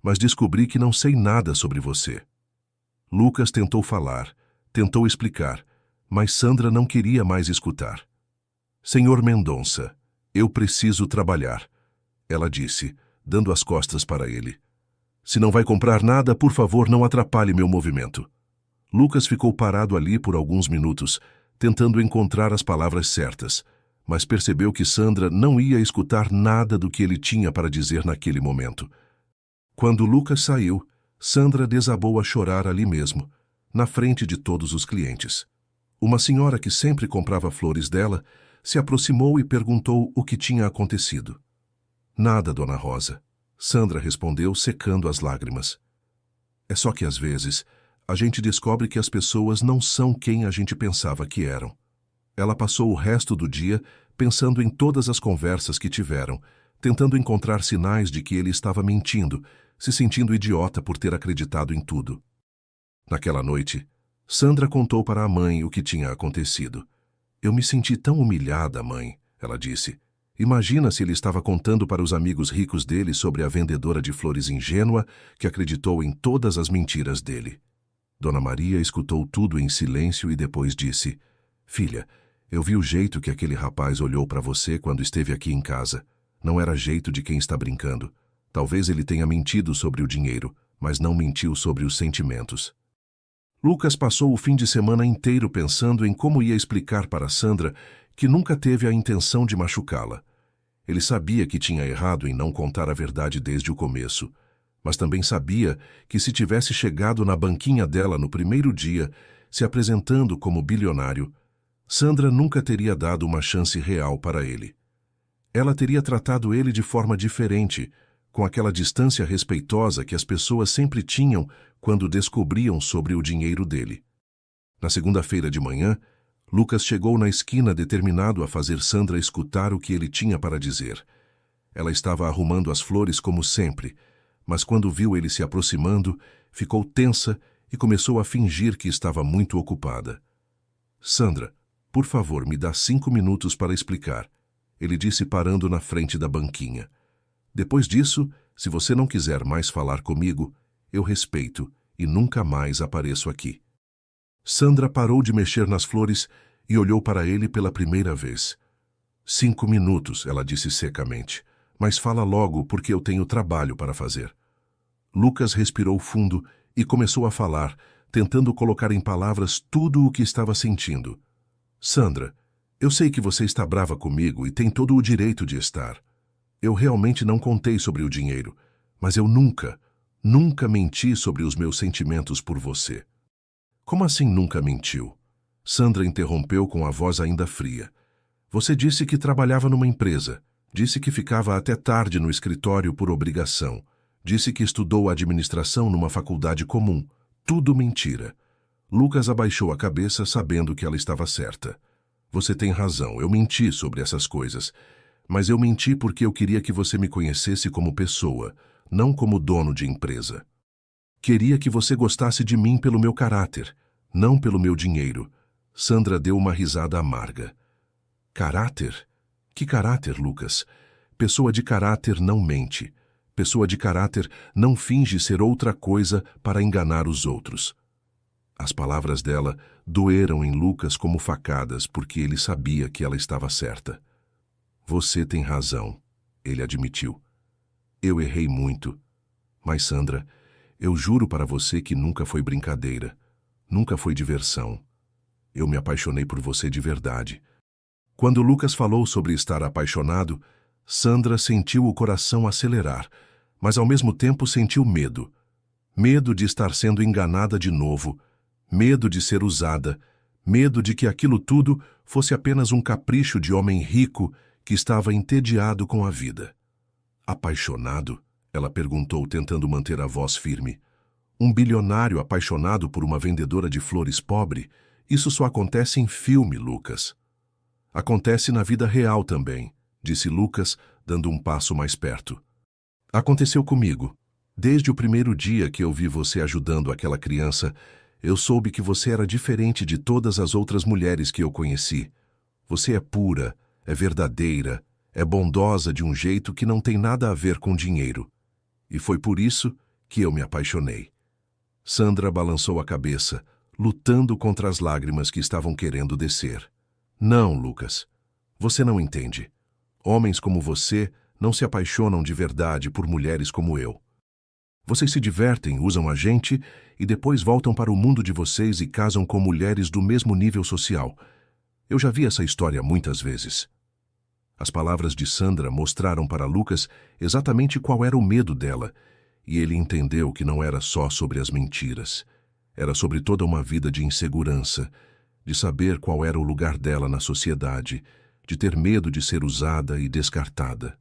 mas descobri que não sei nada sobre você. Lucas tentou falar, tentou explicar, mas Sandra não queria mais escutar. Senhor Mendonça, eu preciso trabalhar, ela disse, dando as costas para ele. Se não vai comprar nada, por favor, não atrapalhe meu movimento. Lucas ficou parado ali por alguns minutos, tentando encontrar as palavras certas, mas percebeu que Sandra não ia escutar nada do que ele tinha para dizer naquele momento. Quando Lucas saiu, Sandra desabou a chorar ali mesmo, na frente de todos os clientes. Uma senhora que sempre comprava flores dela se aproximou e perguntou o que tinha acontecido. Nada, Dona Rosa. Sandra respondeu, secando as lágrimas. É só que às vezes a gente descobre que as pessoas não são quem a gente pensava que eram. Ela passou o resto do dia pensando em todas as conversas que tiveram, tentando encontrar sinais de que ele estava mentindo, se sentindo idiota por ter acreditado em tudo. Naquela noite, Sandra contou para a mãe o que tinha acontecido. Eu me senti tão humilhada, mãe, ela disse. Imagina se ele estava contando para os amigos ricos dele sobre a vendedora de flores ingênua que acreditou em todas as mentiras dele. Dona Maria escutou tudo em silêncio e depois disse, Filha, eu vi o jeito que aquele rapaz olhou para você quando esteve aqui em casa. Não era jeito de quem está brincando. Talvez ele tenha mentido sobre o dinheiro, mas não mentiu sobre os sentimentos. Lucas passou o fim de semana inteiro pensando em como ia explicar para Sandra que nunca teve a intenção de machucá-la. Ele sabia que tinha errado em não contar a verdade desde o começo, mas também sabia que se tivesse chegado na banquinha dela no primeiro dia, se apresentando como bilionário, Sandra nunca teria dado uma chance real para ele. Ela teria tratado ele de forma diferente, com aquela distância respeitosa que as pessoas sempre tinham quando descobriam sobre o dinheiro dele. Na segunda-feira de manhã, Lucas chegou na esquina determinado a fazer Sandra escutar o que ele tinha para dizer. Ela estava arrumando as flores como sempre, mas quando viu ele se aproximando, ficou tensa e começou a fingir que estava muito ocupada. Sandra, por favor, me dá 5 minutos para explicar, ele disse parando na frente da banquinha. Depois disso, se você não quiser mais falar comigo, eu respeito e nunca mais apareço aqui. Sandra parou de mexer nas flores e olhou para ele pela primeira vez. 5 minutos, ela disse secamente, mas fala logo porque eu tenho trabalho para fazer. Lucas respirou fundo e começou a falar, tentando colocar em palavras tudo o que estava sentindo. Sandra, eu sei que você está brava comigo e tem todo o direito de estar. Eu realmente não contei sobre o dinheiro, mas eu nunca menti sobre os meus sentimentos por você. Como assim nunca mentiu? Sandra interrompeu com a voz ainda fria. Você disse que trabalhava numa empresa. Disse que ficava até tarde no escritório por obrigação. Disse que estudou administração numa faculdade comum. Tudo mentira. Lucas abaixou a cabeça sabendo que ela estava certa. Você tem razão, eu menti sobre essas coisas. Mas eu menti porque eu queria que você me conhecesse como pessoa, não como dono de empresa. Queria que você gostasse de mim pelo meu caráter, não pelo meu dinheiro. Sandra deu uma risada amarga. Caráter? Que caráter, Lucas? Pessoa de caráter não mente. Pessoa de caráter não finge ser outra coisa para enganar os outros. As palavras dela doeram em Lucas como facadas porque ele sabia que ela estava certa. Você tem razão, ele admitiu. Eu errei muito. Mas, Sandra, eu juro para você que nunca foi brincadeira, nunca foi diversão. Eu me apaixonei por você de verdade. Quando Lucas falou sobre estar apaixonado, Sandra sentiu o coração acelerar, mas ao mesmo tempo sentiu medo. Medo de estar sendo enganada de novo, medo de ser usada, medo de que aquilo tudo fosse apenas um capricho de homem rico que estava entediado com a vida. Apaixonado? Ela perguntou, tentando manter a voz firme. Um bilionário apaixonado por uma vendedora de flores pobre? Isso só acontece em filme, Lucas. Acontece na vida real também, disse Lucas, dando um passo mais perto. Aconteceu comigo. Desde o primeiro dia que eu vi você ajudando aquela criança, eu soube que você era diferente de todas as outras mulheres que eu conheci. Você é pura, é verdadeira, é bondosa de um jeito que não tem nada a ver com dinheiro. E foi por isso que eu me apaixonei. Sandra balançou a cabeça, lutando contra as lágrimas que estavam querendo descer. Não, Lucas. Você não entende. Homens como você não se apaixonam de verdade por mulheres como eu. Vocês se divertem, usam a gente e depois voltam para o mundo de vocês e casam com mulheres do mesmo nível social. Eu já vi essa história muitas vezes. As palavras de Sandra mostraram para Lucas exatamente qual era o medo dela, e ele entendeu que não era só sobre as mentiras. Era sobre toda uma vida de insegurança, de saber qual era o lugar dela na sociedade, de ter medo de ser usada e descartada.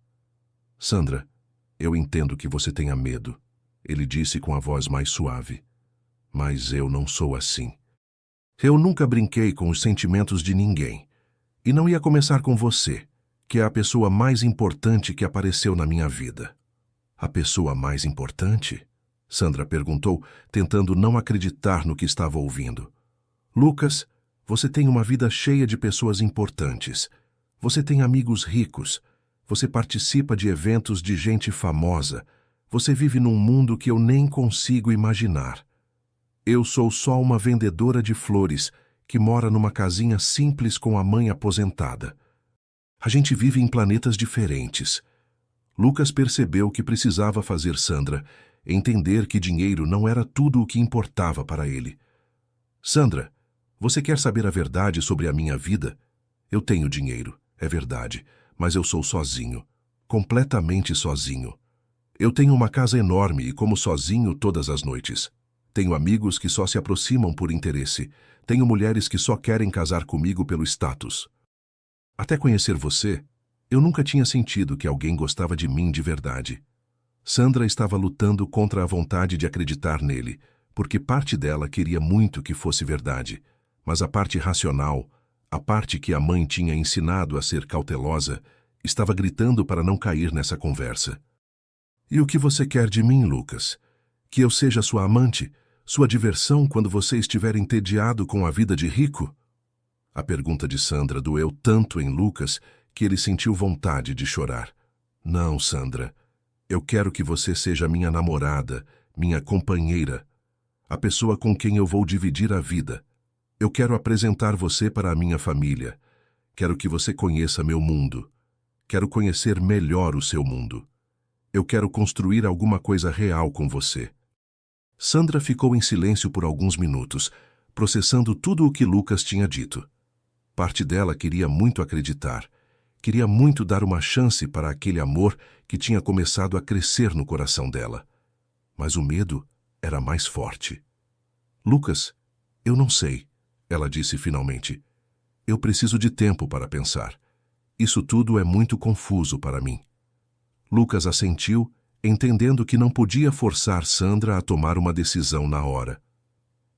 Sandra, eu entendo que você tenha medo, ele disse com a voz mais suave. Mas eu não sou assim. Eu nunca brinquei com os sentimentos de ninguém. E não ia começar com você, que é a pessoa mais importante que apareceu na minha vida. A pessoa mais importante? Sandra perguntou, tentando não acreditar no que estava ouvindo. Lucas, você tem uma vida cheia de pessoas importantes. Você tem amigos ricos. Você participa de eventos de gente famosa. Você vive num mundo que eu nem consigo imaginar. Eu sou só uma vendedora de flores que mora numa casinha simples com a mãe aposentada. A gente vive em planetas diferentes. Lucas percebeu que precisava fazer Sandra entender que dinheiro não era tudo o que importava para ele. Sandra, você quer saber a verdade sobre a minha vida? Eu tenho dinheiro, é verdade, mas eu sou sozinho, completamente sozinho. Eu tenho uma casa enorme e como sozinho todas as noites. Tenho amigos que só se aproximam por interesse. Tenho mulheres que só querem casar comigo pelo status. Até conhecer você, eu nunca tinha sentido que alguém gostava de mim de verdade. Sandra estava lutando contra a vontade de acreditar nele, porque parte dela queria muito que fosse verdade, mas a parte racional, a parte que a mãe tinha ensinado a ser cautelosa, estava gritando para não cair nessa conversa. E o que você quer de mim, Lucas? Que eu seja sua amante? Sua diversão quando você estiver entediado com a vida de rico? A pergunta de Sandra doeu tanto em Lucas que ele sentiu vontade de chorar. Não, Sandra. Eu quero que você seja minha namorada, minha companheira, a pessoa com quem eu vou dividir a vida. Eu quero apresentar você para a minha família. Quero que você conheça meu mundo. Quero conhecer melhor o seu mundo. Eu quero construir alguma coisa real com você. Sandra ficou em silêncio por alguns minutos, processando tudo o que Lucas tinha dito. Parte dela queria muito acreditar. Queria muito dar uma chance para aquele amor que tinha começado a crescer no coração dela. Mas o medo era mais forte. Lucas, eu não sei, ela disse finalmente. Eu preciso de tempo para pensar. Isso tudo é muito confuso para mim. Lucas assentiu, entendendo que não podia forçar Sandra a tomar uma decisão na hora.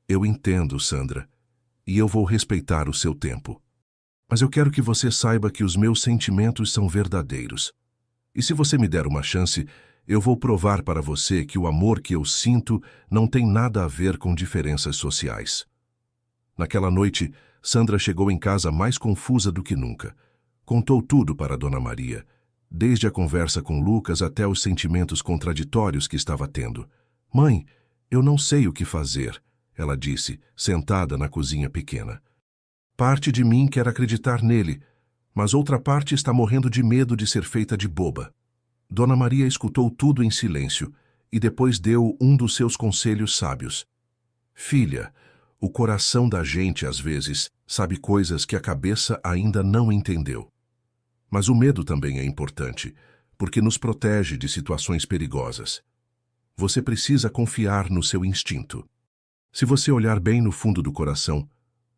Eu entendo, Sandra, e eu vou respeitar o seu tempo. Mas eu quero que você saiba que os meus sentimentos são verdadeiros. E se você me der uma chance, eu vou provar para você que o amor que eu sinto não tem nada a ver com diferenças sociais. Naquela noite, Sandra chegou em casa mais confusa do que nunca. Contou tudo para Dona Maria, desde a conversa com Lucas até os sentimentos contraditórios que estava tendo. Mãe, eu não sei o que fazer, ela disse, sentada na cozinha pequena. Parte de mim quer acreditar nele, mas outra parte está morrendo de medo de ser feita de boba. Dona Maria escutou tudo em silêncio e depois deu um dos seus conselhos sábios. Filha, O coração da gente, às vezes, sabe coisas que a cabeça ainda não entendeu. Mas o medo também é importante, porque nos protege de situações perigosas. Você precisa confiar no seu instinto. Se você olhar bem no fundo do coração,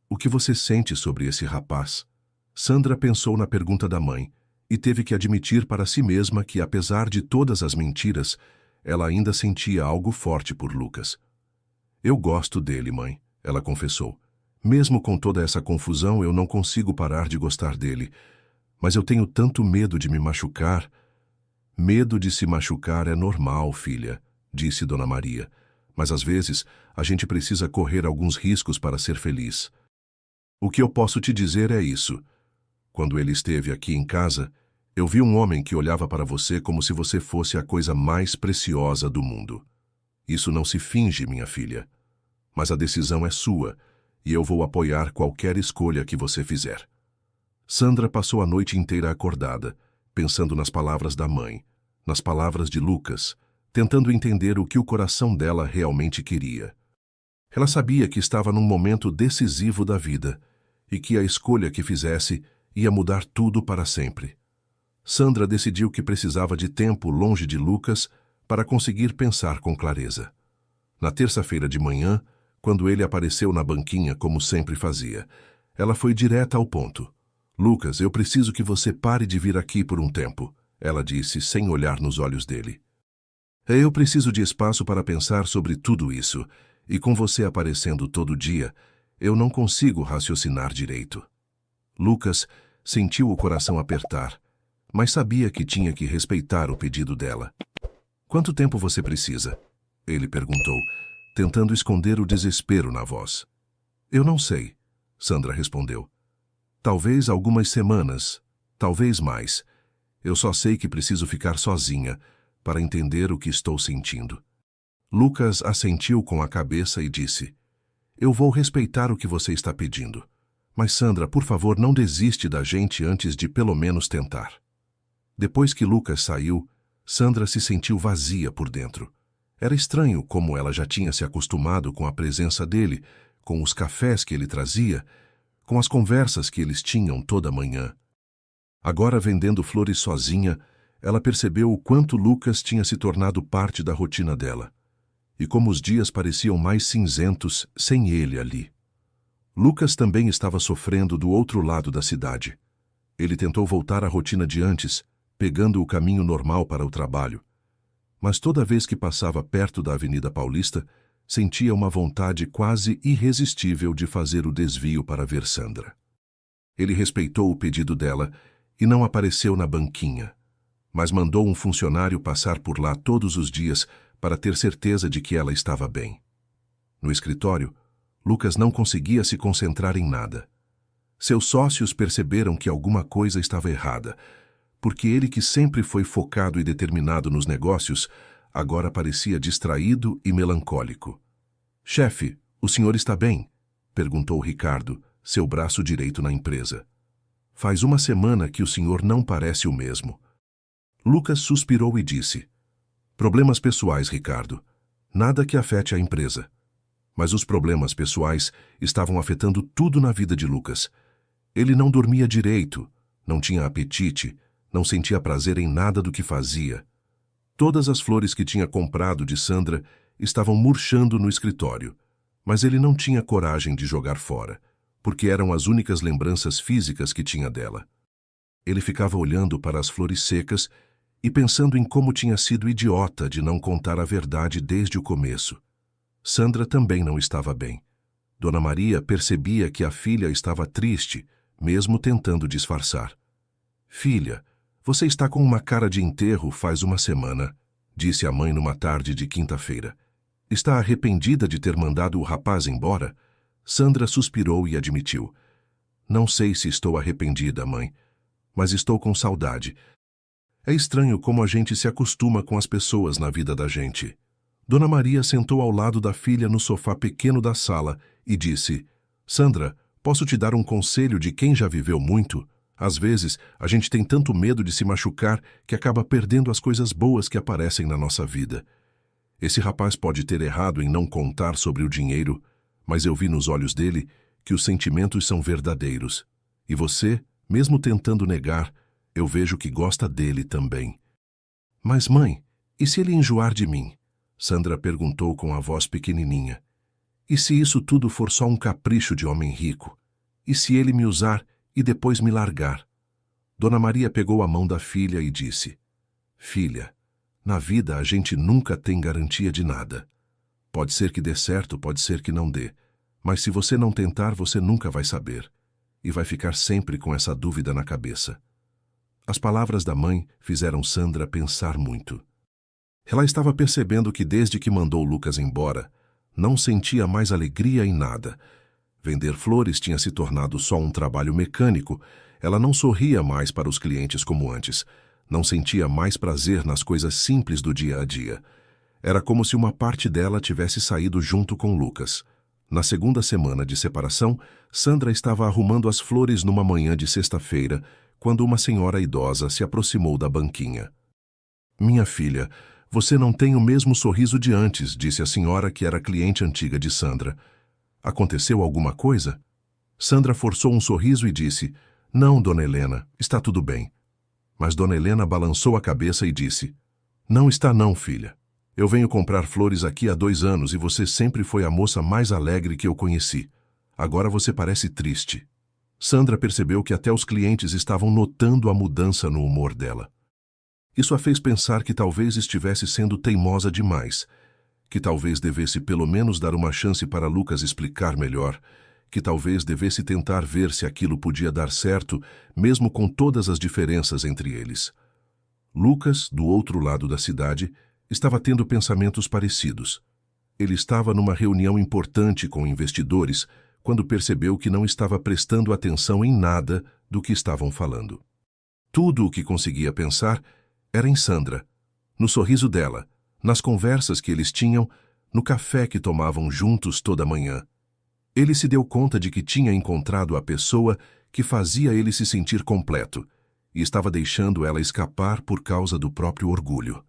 o que você sente sobre esse rapaz? Sandra pensou na pergunta da mãe e teve que admitir para si mesma que, apesar de todas as mentiras, ela ainda sentia algo forte por Lucas. Eu gosto dele, mãe, ela confessou. Mesmo com toda essa confusão, eu não consigo parar de gostar dele. Mas eu tenho tanto medo de me machucar. Medo de se machucar é normal, filha, disse Dona Maria. Mas às vezes a gente precisa correr alguns riscos para ser feliz. O que eu posso te dizer é isso. Quando ele esteve aqui em casa, eu vi um homem que olhava para você como se você fosse a coisa mais preciosa do mundo. Isso não se finge, minha filha. Mas a decisão é sua, e eu vou apoiar qualquer escolha que você fizer. Sandra passou a noite inteira acordada, pensando nas palavras da mãe, nas palavras de Lucas, tentando entender o que o coração dela realmente queria. Ela sabia que estava num momento decisivo da vida, e que a escolha que fizesse ia mudar tudo para sempre. Sandra decidiu que precisava de tempo longe de Lucas para conseguir pensar com clareza. Na terça-feira de manhã, quando ele apareceu na banquinha como sempre fazia, ela foi direta ao ponto. Lucas, eu preciso que você pare de vir aqui por um tempo, ela disse sem olhar nos olhos dele. Eu preciso de espaço para pensar sobre tudo isso, e com você aparecendo todo dia, eu não consigo raciocinar direito. Lucas sentiu o coração apertar, mas sabia que tinha que respeitar o pedido dela. Quanto tempo você precisa? Ele perguntou, tentando esconder o desespero na voz. Eu não sei, Sandra respondeu. Talvez algumas semanas, talvez mais. Eu só sei que preciso ficar sozinha para entender o que estou sentindo. Lucas assentiu com a cabeça e disse, eu vou respeitar o que você está pedindo. Mas Sandra, por favor, não desiste da gente antes de pelo menos tentar. Depois que Lucas saiu, Sandra se sentiu vazia por dentro. Era estranho como ela já tinha se acostumado com a presença dele, com os cafés que ele trazia, com as conversas que eles tinham toda manhã. Agora, vendendo flores sozinha, ela percebeu o quanto Lucas tinha se tornado parte da rotina dela, e como os dias pareciam mais cinzentos sem ele ali. Lucas também estava sofrendo do outro lado da cidade. Ele tentou voltar à rotina de antes, pegando o caminho normal para o trabalho. Mas toda vez que passava perto da Avenida Paulista, sentia uma vontade quase irresistível de fazer o desvio para ver Sandra. Ele respeitou o pedido dela e não apareceu na banquinha, mas mandou um funcionário passar por lá todos os dias para ter certeza de que ela estava bem. No escritório, Lucas não conseguia se concentrar em nada. Seus sócios perceberam que alguma coisa estava errada, porque ele, que sempre foi focado e determinado nos negócios, agora parecia distraído e melancólico. Chefe, o senhor está bem? Perguntou Ricardo, seu braço direito na empresa. Faz uma semana que o senhor não parece o mesmo. Lucas suspirou e disse, problemas pessoais, Ricardo. Nada que afete a empresa. Mas os problemas pessoais estavam afetando tudo na vida de Lucas. Ele não dormia direito, não tinha apetite, não sentia prazer em nada do que fazia. Todas as flores que tinha comprado de Sandra estavam murchando no escritório, mas ele não tinha coragem de jogar fora, porque eram as únicas lembranças físicas que tinha dela. Ele ficava olhando para as flores secas e pensando em como tinha sido idiota de não contar a verdade desde o começo. Sandra também não estava bem. Dona Maria percebia que a filha estava triste, mesmo tentando disfarçar. Filha, você está com uma cara de enterro faz uma semana, disse a mãe numa tarde de quinta-feira. Está arrependida de ter mandado o rapaz embora? Sandra suspirou e admitiu. Não sei se estou arrependida, mãe, mas estou com saudade. É estranho como a gente se acostuma com as pessoas na vida da gente. Dona Maria sentou ao lado da filha no sofá pequeno da sala e disse, Sandra, posso te dar um conselho de quem já viveu muito? Às vezes, a gente tem tanto medo de se machucar que acaba perdendo as coisas boas que aparecem na nossa vida. Esse rapaz pode ter errado em não contar sobre o dinheiro, mas eu vi nos olhos dele que os sentimentos são verdadeiros. E você, mesmo tentando negar, eu vejo que gosta dele também. Mas, mãe, e se ele enjoar de mim? Sandra perguntou com a voz pequenininha. E se isso tudo for só um capricho de homem rico? E se ele me usar e depois me largar? Dona Maria pegou a mão da filha e disse: Filha, na vida a gente nunca tem garantia de nada. Pode ser que dê certo, pode ser que não dê. Mas se você não tentar, você nunca vai saber. E vai ficar sempre com essa dúvida na cabeça. As palavras da mãe fizeram Sandra pensar muito. Ela estava percebendo que desde que mandou Lucas embora, não sentia mais alegria em nada. Vender flores tinha se tornado só um trabalho mecânico. Ela não sorria mais para os clientes como antes. Não sentia mais prazer nas coisas simples do dia a dia. Era como se uma parte dela tivesse saído junto com Lucas. Na segunda semana de separação, Sandra estava arrumando as flores numa manhã de sexta-feira, quando uma senhora idosa se aproximou da banquinha. Minha filha, você não tem o mesmo sorriso de antes, disse a senhora que era cliente antiga de Sandra. Aconteceu alguma coisa? Sandra forçou um sorriso e disse: Não, dona Helena, está tudo bem. Mas dona Helena balançou a cabeça e disse: Não está não, filha. Eu venho comprar flores aqui há 2 anos e você sempre foi a moça mais alegre que eu conheci. Agora você parece triste. Sandra percebeu que até os clientes estavam notando a mudança no humor dela. Isso a fez pensar que talvez estivesse sendo teimosa demais, que talvez devesse pelo menos dar uma chance para Lucas explicar melhor, que talvez devesse tentar ver se aquilo podia dar certo, mesmo com todas as diferenças entre eles. Lucas, do outro lado da cidade, estava tendo pensamentos parecidos. Ele estava numa reunião importante com investidores quando percebeu que não estava prestando atenção em nada do que estavam falando. Tudo o que conseguia pensar era em Sandra, no sorriso dela, nas conversas que eles tinham, no café que tomavam juntos toda manhã. Ele se deu conta de que tinha encontrado a pessoa que fazia ele se sentir completo e estava deixando ela escapar por causa do próprio orgulho.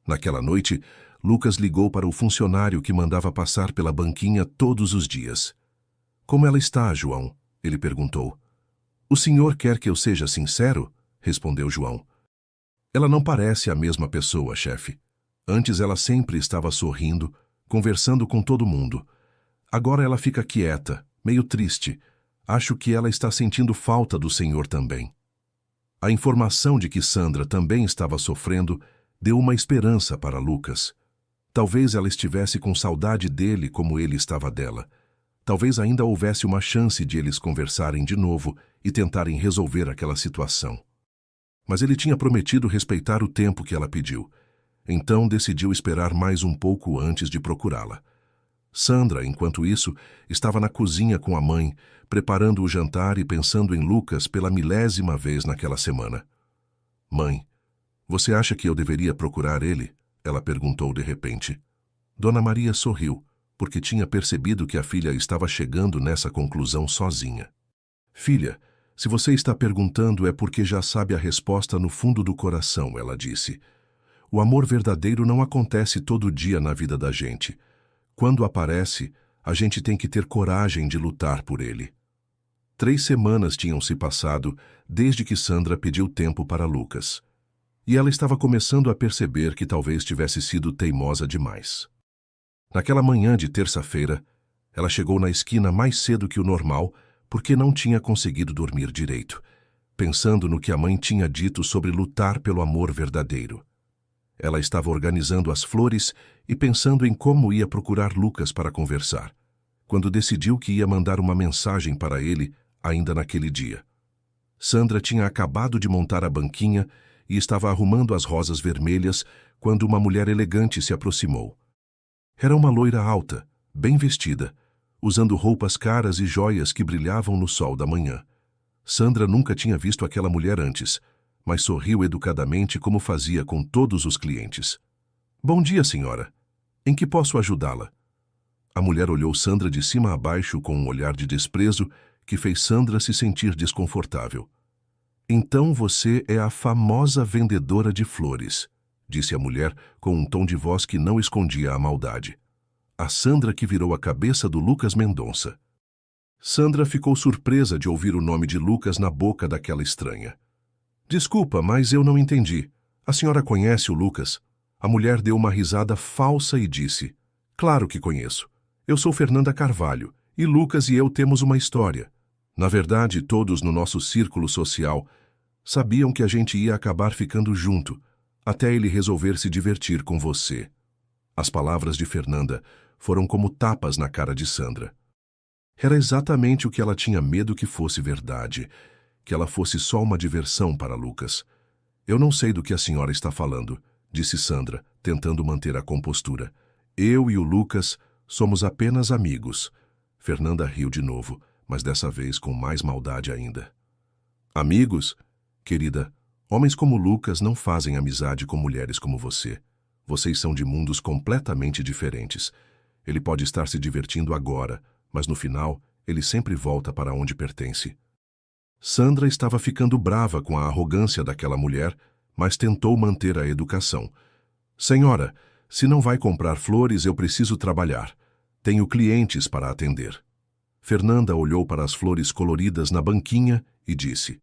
Naquela noite, Lucas ligou para o funcionário que mandava passar pela banquinha todos os dias. Como ela está, João? Ele perguntou. O senhor quer que eu seja sincero? Respondeu João. Ela não parece a mesma pessoa, chefe. Antes ela sempre estava sorrindo, conversando com todo mundo. Agora ela fica quieta, meio triste. Acho que ela está sentindo falta do senhor também. A informação de que Sandra também estava sofrendo deu uma esperança para Lucas. Talvez ela estivesse com saudade dele como ele estava dela. Talvez ainda houvesse uma chance de eles conversarem de novo e tentarem resolver aquela situação. Mas ele tinha prometido respeitar o tempo que ela pediu. Então decidiu esperar mais um pouco antes de procurá-la. Sandra, enquanto isso, estava na cozinha com a mãe, preparando o jantar e pensando em Lucas pela 1000ª vez naquela semana. Mãe, você acha que eu deveria procurar ele? Ela perguntou de repente. Dona Maria sorriu, porque tinha percebido que a filha estava chegando nessa conclusão sozinha. Filha, se você está perguntando é porque já sabe a resposta no fundo do coração, ela disse. O amor verdadeiro não acontece todo dia na vida da gente. Quando aparece, a gente tem que ter coragem de lutar por ele. 3 semanas tinham se passado desde que Sandra pediu tempo para Lucas. E ela estava começando a perceber que talvez tivesse sido teimosa demais. Naquela manhã de terça-feira, ela chegou na esquina mais cedo que o normal porque não tinha conseguido dormir direito, pensando no que a mãe tinha dito sobre lutar pelo amor verdadeiro. Ela estava organizando as flores e pensando em como ia procurar Lucas para conversar, quando decidiu que ia mandar uma mensagem para ele ainda naquele dia. Sandra tinha acabado de montar a banquinha e estava arrumando as rosas vermelhas quando uma mulher elegante se aproximou. Era uma loira alta, bem vestida, usando roupas caras e joias que brilhavam no sol da manhã. Sandra nunca tinha visto aquela mulher antes, mas sorriu educadamente como fazia com todos os clientes. Bom dia, senhora. Em que posso ajudá-la? A mulher olhou Sandra de cima a baixo com um olhar de desprezo que fez Sandra se sentir desconfortável. Então você é a famosa vendedora de flores, disse a mulher com um tom de voz que não escondia a maldade. a Sandra que virou a cabeça do Lucas Mendonça. Sandra ficou surpresa de ouvir o nome de Lucas na boca daquela estranha. Desculpa, mas eu não entendi. A senhora conhece o Lucas? A mulher deu uma risada falsa e disse: Claro que conheço. Eu sou Fernanda Carvalho, e Lucas e eu temos uma história. Na verdade, todos no nosso círculo social sabiam que a gente ia acabar ficando junto, até ele resolver se divertir com você. As palavras de Fernanda foram como tapas na cara de Sandra. Era exatamente o que ela tinha medo que fosse verdade, que ela fosse só uma diversão para Lucas. Eu não sei do que a senhora está falando, disse Sandra, tentando manter a compostura. Eu e o Lucas somos apenas amigos. Fernanda riu de novo, mas dessa vez com mais maldade ainda. Amigos? Querida, homens como Lucas não fazem amizade com mulheres como você. Vocês são de mundos completamente diferentes. Ele pode estar se divertindo agora, mas no final, ele sempre volta para onde pertence. Sandra estava ficando brava com a arrogância daquela mulher, mas tentou manter a educação. Senhora, se não vai comprar flores, eu preciso trabalhar. Tenho clientes para atender. Fernanda olhou para as flores coloridas na banquinha e disse: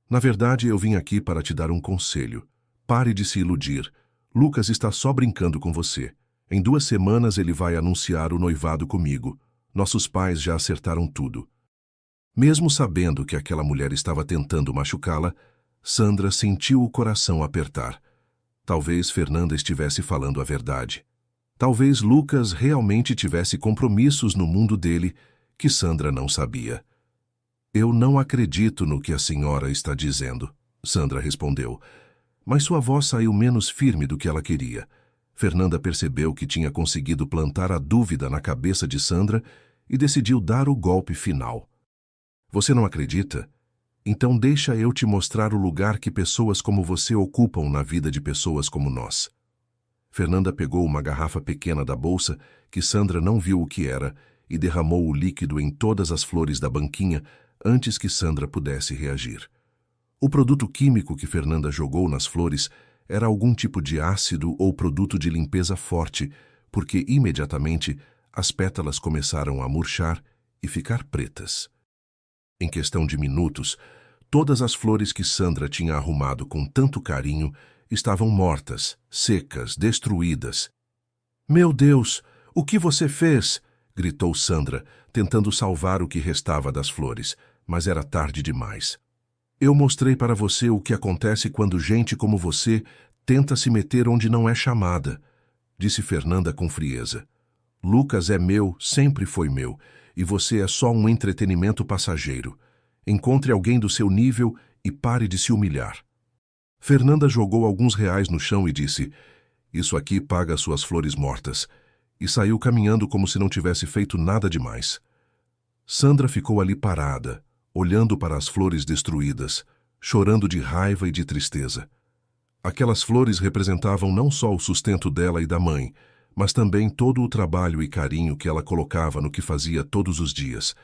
Na verdade, eu vim aqui para te dar um conselho. Pare de se iludir. Lucas está só brincando com você. Em 2 semanas ele vai anunciar o noivado comigo. Nossos pais já acertaram tudo. Mesmo sabendo que aquela mulher estava tentando machucá-la, Sandra sentiu o coração apertar. Talvez Fernanda estivesse falando a verdade. Talvez Lucas realmente tivesse compromissos no mundo dele que Sandra não sabia. Eu não acredito no que a senhora está dizendo, Sandra respondeu, mas sua voz saiu menos firme do que ela queria. Fernanda percebeu que tinha conseguido plantar a dúvida na cabeça de Sandra e decidiu dar o golpe final. Você não acredita? Então deixa eu te mostrar o lugar que pessoas como você ocupam na vida de pessoas como nós. Fernanda pegou uma garrafa pequena da bolsa, que Sandra não viu o que era, e derramou o líquido em todas as flores da banquinha antes que Sandra pudesse reagir. O produto químico que Fernanda jogou nas flores era algum tipo de ácido ou produto de limpeza forte, porque imediatamente as pétalas começaram a murchar e ficar pretas. Em questão de minutos, todas as flores que Sandra tinha arrumado com tanto carinho estavam mortas, secas, destruídas. Meu Deus, o que você fez? Gritou Sandra, tentando salvar o que restava das flores, mas era tarde demais. Eu mostrei para você o que acontece quando gente como você tenta se meter onde não é chamada, disse Fernanda com frieza. Lucas é meu, sempre foi meu, e você é só um entretenimento passageiro. Encontre alguém do seu nível e pare de se humilhar. Fernanda jogou alguns reais no chão e disse: Isso aqui paga suas flores mortas, e saiu caminhando como se não tivesse feito nada demais. Sandra ficou ali parada, olhando para as flores destruídas, chorando de raiva e de tristeza. Aquelas flores representavam não só o sustento dela e da mãe, mas também todo o trabalho e carinho que ela colocava no que fazia todos os dias.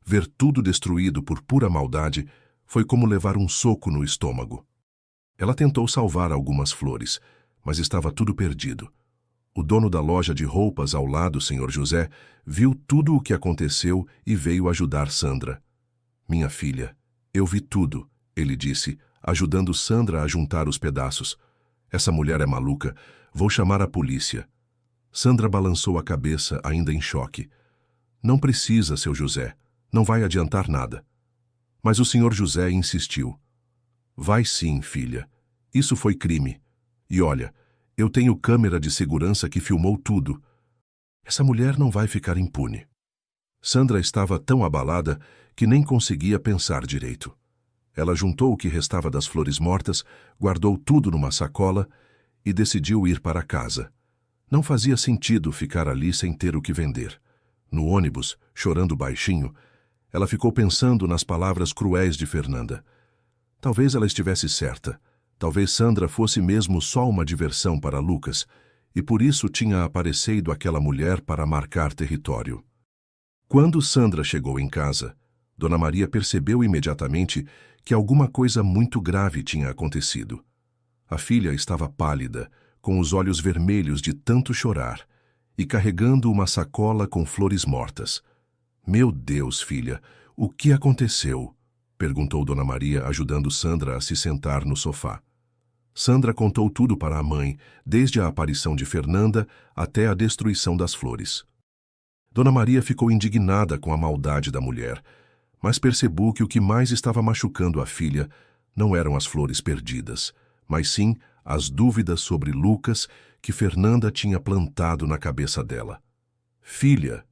Ver tudo destruído por pura maldade foi como levar um soco no estômago. Ela tentou salvar algumas flores, mas estava tudo perdido. O dono da loja de roupas ao lado, Sr. José, viu tudo o que aconteceu e veio ajudar Sandra. Minha filha, eu vi tudo, ele disse, ajudando Sandra a juntar os pedaços. Essa mulher é maluca, vou chamar a polícia. Sandra balançou a cabeça, ainda em choque. Não precisa, seu José, não vai adiantar nada. Mas o Sr. José insistiu. Vai sim, filha, isso foi crime. E olha, eu tenho câmera de segurança que filmou tudo. Essa mulher não vai ficar impune. Sandra estava tão abalada que nem conseguia pensar direito. Ela juntou o que restava das flores mortas, guardou tudo numa sacola e decidiu ir para casa. Não fazia sentido ficar ali sem ter o que vender. No ônibus, chorando baixinho, ela ficou pensando nas palavras cruéis de Fernanda. Talvez ela estivesse certa. Talvez Sandra fosse mesmo só uma diversão para Lucas, e por isso tinha aparecido aquela mulher para marcar território. Quando Sandra chegou em casa, Dona Maria percebeu imediatamente que alguma coisa muito grave tinha acontecido. A filha estava pálida, com os olhos vermelhos de tanto chorar, e carregando uma sacola com flores mortas. Meu Deus, filha, o que aconteceu? Perguntou Dona Maria, ajudando Sandra a se sentar no sofá. Sandra contou tudo para a mãe, desde a aparição de Fernanda até a destruição das flores. Dona Maria ficou indignada com a maldade da mulher, mas percebeu que o que mais estava machucando a filha não eram as flores perdidas, mas sim as dúvidas sobre Lucas que Fernanda tinha plantado na cabeça dela. Filha,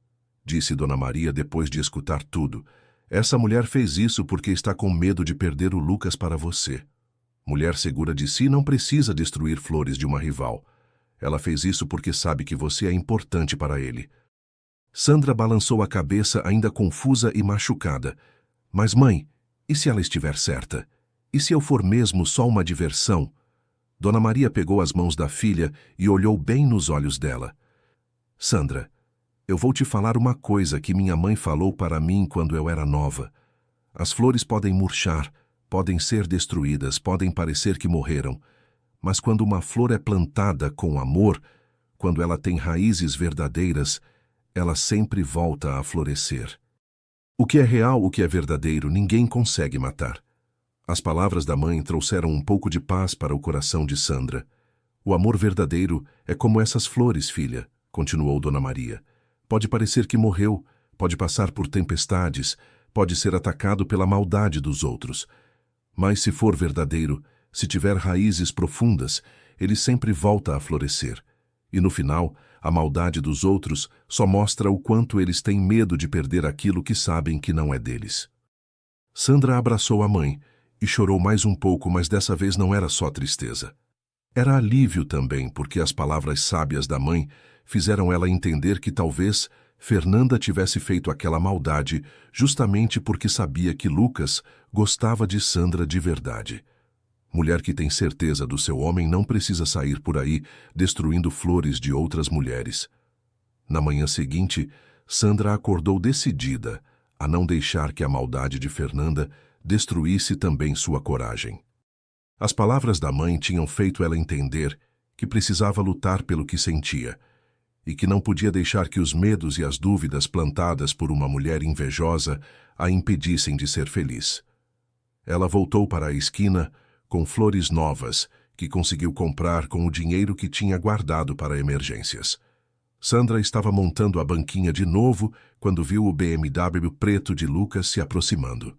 disse Dona Maria depois de escutar tudo, essa mulher fez isso porque está com medo de perder o Lucas para você. Mulher segura de si não precisa destruir flores de uma rival. Ela fez isso porque sabe que você é importante para ele. Sandra balançou a cabeça ainda confusa e machucada. Mas mãe, e se ela estiver certa? E se eu for mesmo só uma diversão? Dona Maria pegou as mãos da filha e olhou bem nos olhos dela. Sandra, eu vou te falar uma coisa que minha mãe falou para mim quando eu era nova. As flores podem murchar, podem ser destruídas, podem parecer que morreram. Mas quando uma flor é plantada com amor, quando ela tem raízes verdadeiras, ela sempre volta a florescer. O que é real, o que é verdadeiro, ninguém consegue matar. As palavras da mãe trouxeram um pouco de paz para o coração de Sandra. O amor verdadeiro é como essas flores, filha, continuou Dona Maria. Pode parecer que morreu, pode passar por tempestades, pode ser atacado pela maldade dos outros. Mas se for verdadeiro, se tiver raízes profundas, ele sempre volta a florescer. E no final, a maldade dos outros só mostra o quanto eles têm medo de perder aquilo que sabem que não é deles. Sandra abraçou a mãe e chorou mais um pouco, mas dessa vez não era só tristeza. Era alívio também, porque as palavras sábias da mãe fizeram ela entender que talvez Fernanda tivesse feito aquela maldade justamente porque sabia que Lucas gostava de Sandra de verdade. Mulher que tem certeza do seu homem não precisa sair por aí destruindo flores de outras mulheres. Na manhã seguinte, Sandra acordou decidida a não deixar que a maldade de Fernanda destruísse também sua coragem. As palavras da mãe tinham feito ela entender que precisava lutar pelo que sentia e que não podia deixar que os medos e as dúvidas plantadas por uma mulher invejosa a impedissem de ser feliz. Ela voltou para a esquina com flores novas que conseguiu comprar com o dinheiro que tinha guardado para emergências. Sandra estava montando a banquinha de novo quando viu o BMW preto de Lucas se aproximando.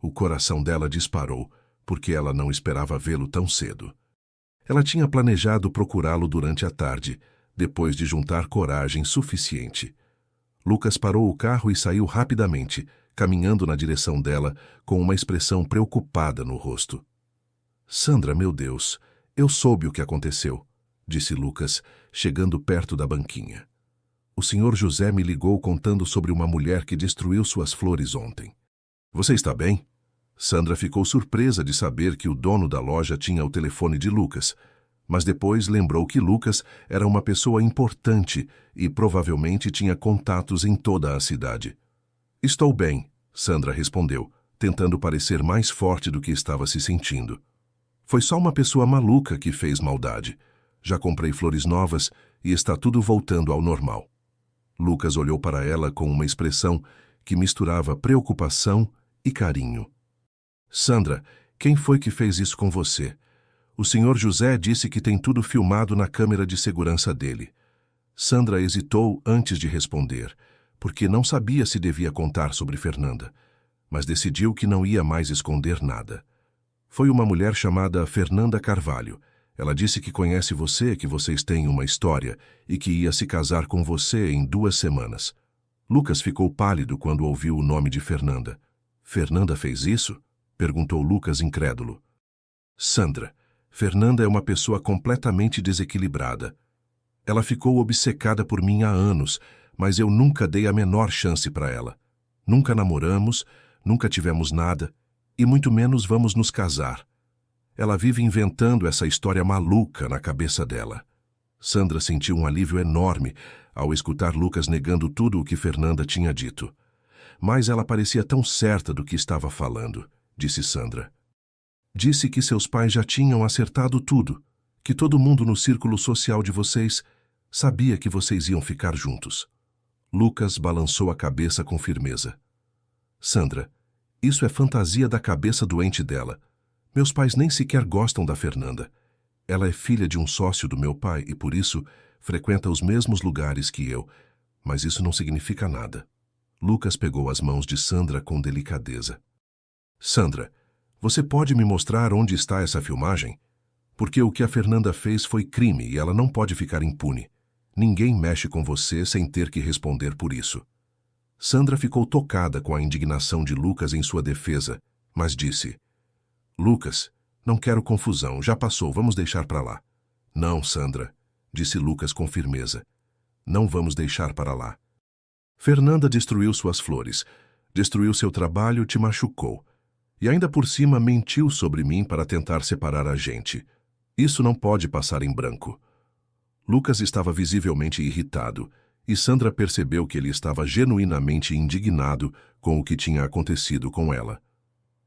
O coração dela disparou, porque ela não esperava vê-lo tão cedo. Ela tinha planejado procurá-lo durante a tarde, depois de juntar coragem suficiente. Lucas parou o carro e saiu rapidamente, caminhando na direção dela, com uma expressão preocupada no rosto. Sandra, meu Deus, eu soube o que aconteceu, disse Lucas, chegando perto da banquinha. O senhor José me ligou contando sobre uma mulher que destruiu suas flores ontem. Você está bem? Sandra ficou surpresa de saber que o dono da loja tinha o telefone de Lucas, mas depois lembrou que Lucas era uma pessoa importante e provavelmente tinha contatos em toda a cidade. Estou bem, Sandra respondeu, tentando parecer mais forte do que estava se sentindo. Foi só uma pessoa maluca que fez maldade. Já comprei flores novas e está tudo voltando ao normal. Lucas olhou para ela com uma expressão que misturava preocupação e carinho. Sandra, quem foi que fez isso com você? O senhor José disse que tem tudo filmado na câmera de segurança dele. Sandra hesitou antes de responder, porque não sabia se devia contar sobre Fernanda, mas decidiu que não ia mais esconder nada. Foi uma mulher chamada Fernanda Carvalho. Ela disse que conhece você, que vocês têm uma história e que ia se casar com você em 2 semanas. Lucas ficou pálido quando ouviu o nome de Fernanda. Fernanda fez isso? Perguntou Lucas incrédulo. Sandra, Fernanda é uma pessoa completamente desequilibrada. Ela ficou obcecada por mim há anos, mas eu nunca dei a menor chance para ela. Nunca namoramos, nunca tivemos nada, e muito menos vamos nos casar. Ela vive inventando essa história maluca na cabeça dela. Sandra sentiu um alívio enorme ao escutar Lucas negando tudo o que Fernanda tinha dito. Mas ela parecia tão certa do que estava falando, disse Sandra. Disse que seus pais já tinham acertado tudo, que todo mundo no círculo social de vocês Sabia que vocês iam ficar juntos. Lucas balançou a cabeça com firmeza. Sandra, isso é fantasia da cabeça doente dela. Meus pais nem sequer gostam da Fernanda. Ela é filha de um sócio do meu pai e, por isso, frequenta os mesmos lugares que eu. Mas isso não significa nada. Lucas pegou as mãos de Sandra com delicadeza. Sandra, você pode me mostrar onde está essa filmagem? Porque o que a Fernanda fez foi crime e ela não pode ficar impune. Ninguém mexe com você sem ter que responder por isso. Sandra ficou tocada com a indignação de Lucas em sua defesa, mas disse: Lucas, não quero confusão, já passou, vamos deixar para lá. Não, Sandra, disse Lucas com firmeza. Não vamos deixar para lá. Fernanda destruiu suas flores, destruiu seu trabalho, te machucou. E ainda por cima mentiu sobre mim para tentar separar a gente. Isso não pode passar em branco. Lucas estava visivelmente irritado, e Sandra percebeu que ele estava genuinamente indignado com o que tinha acontecido com ela.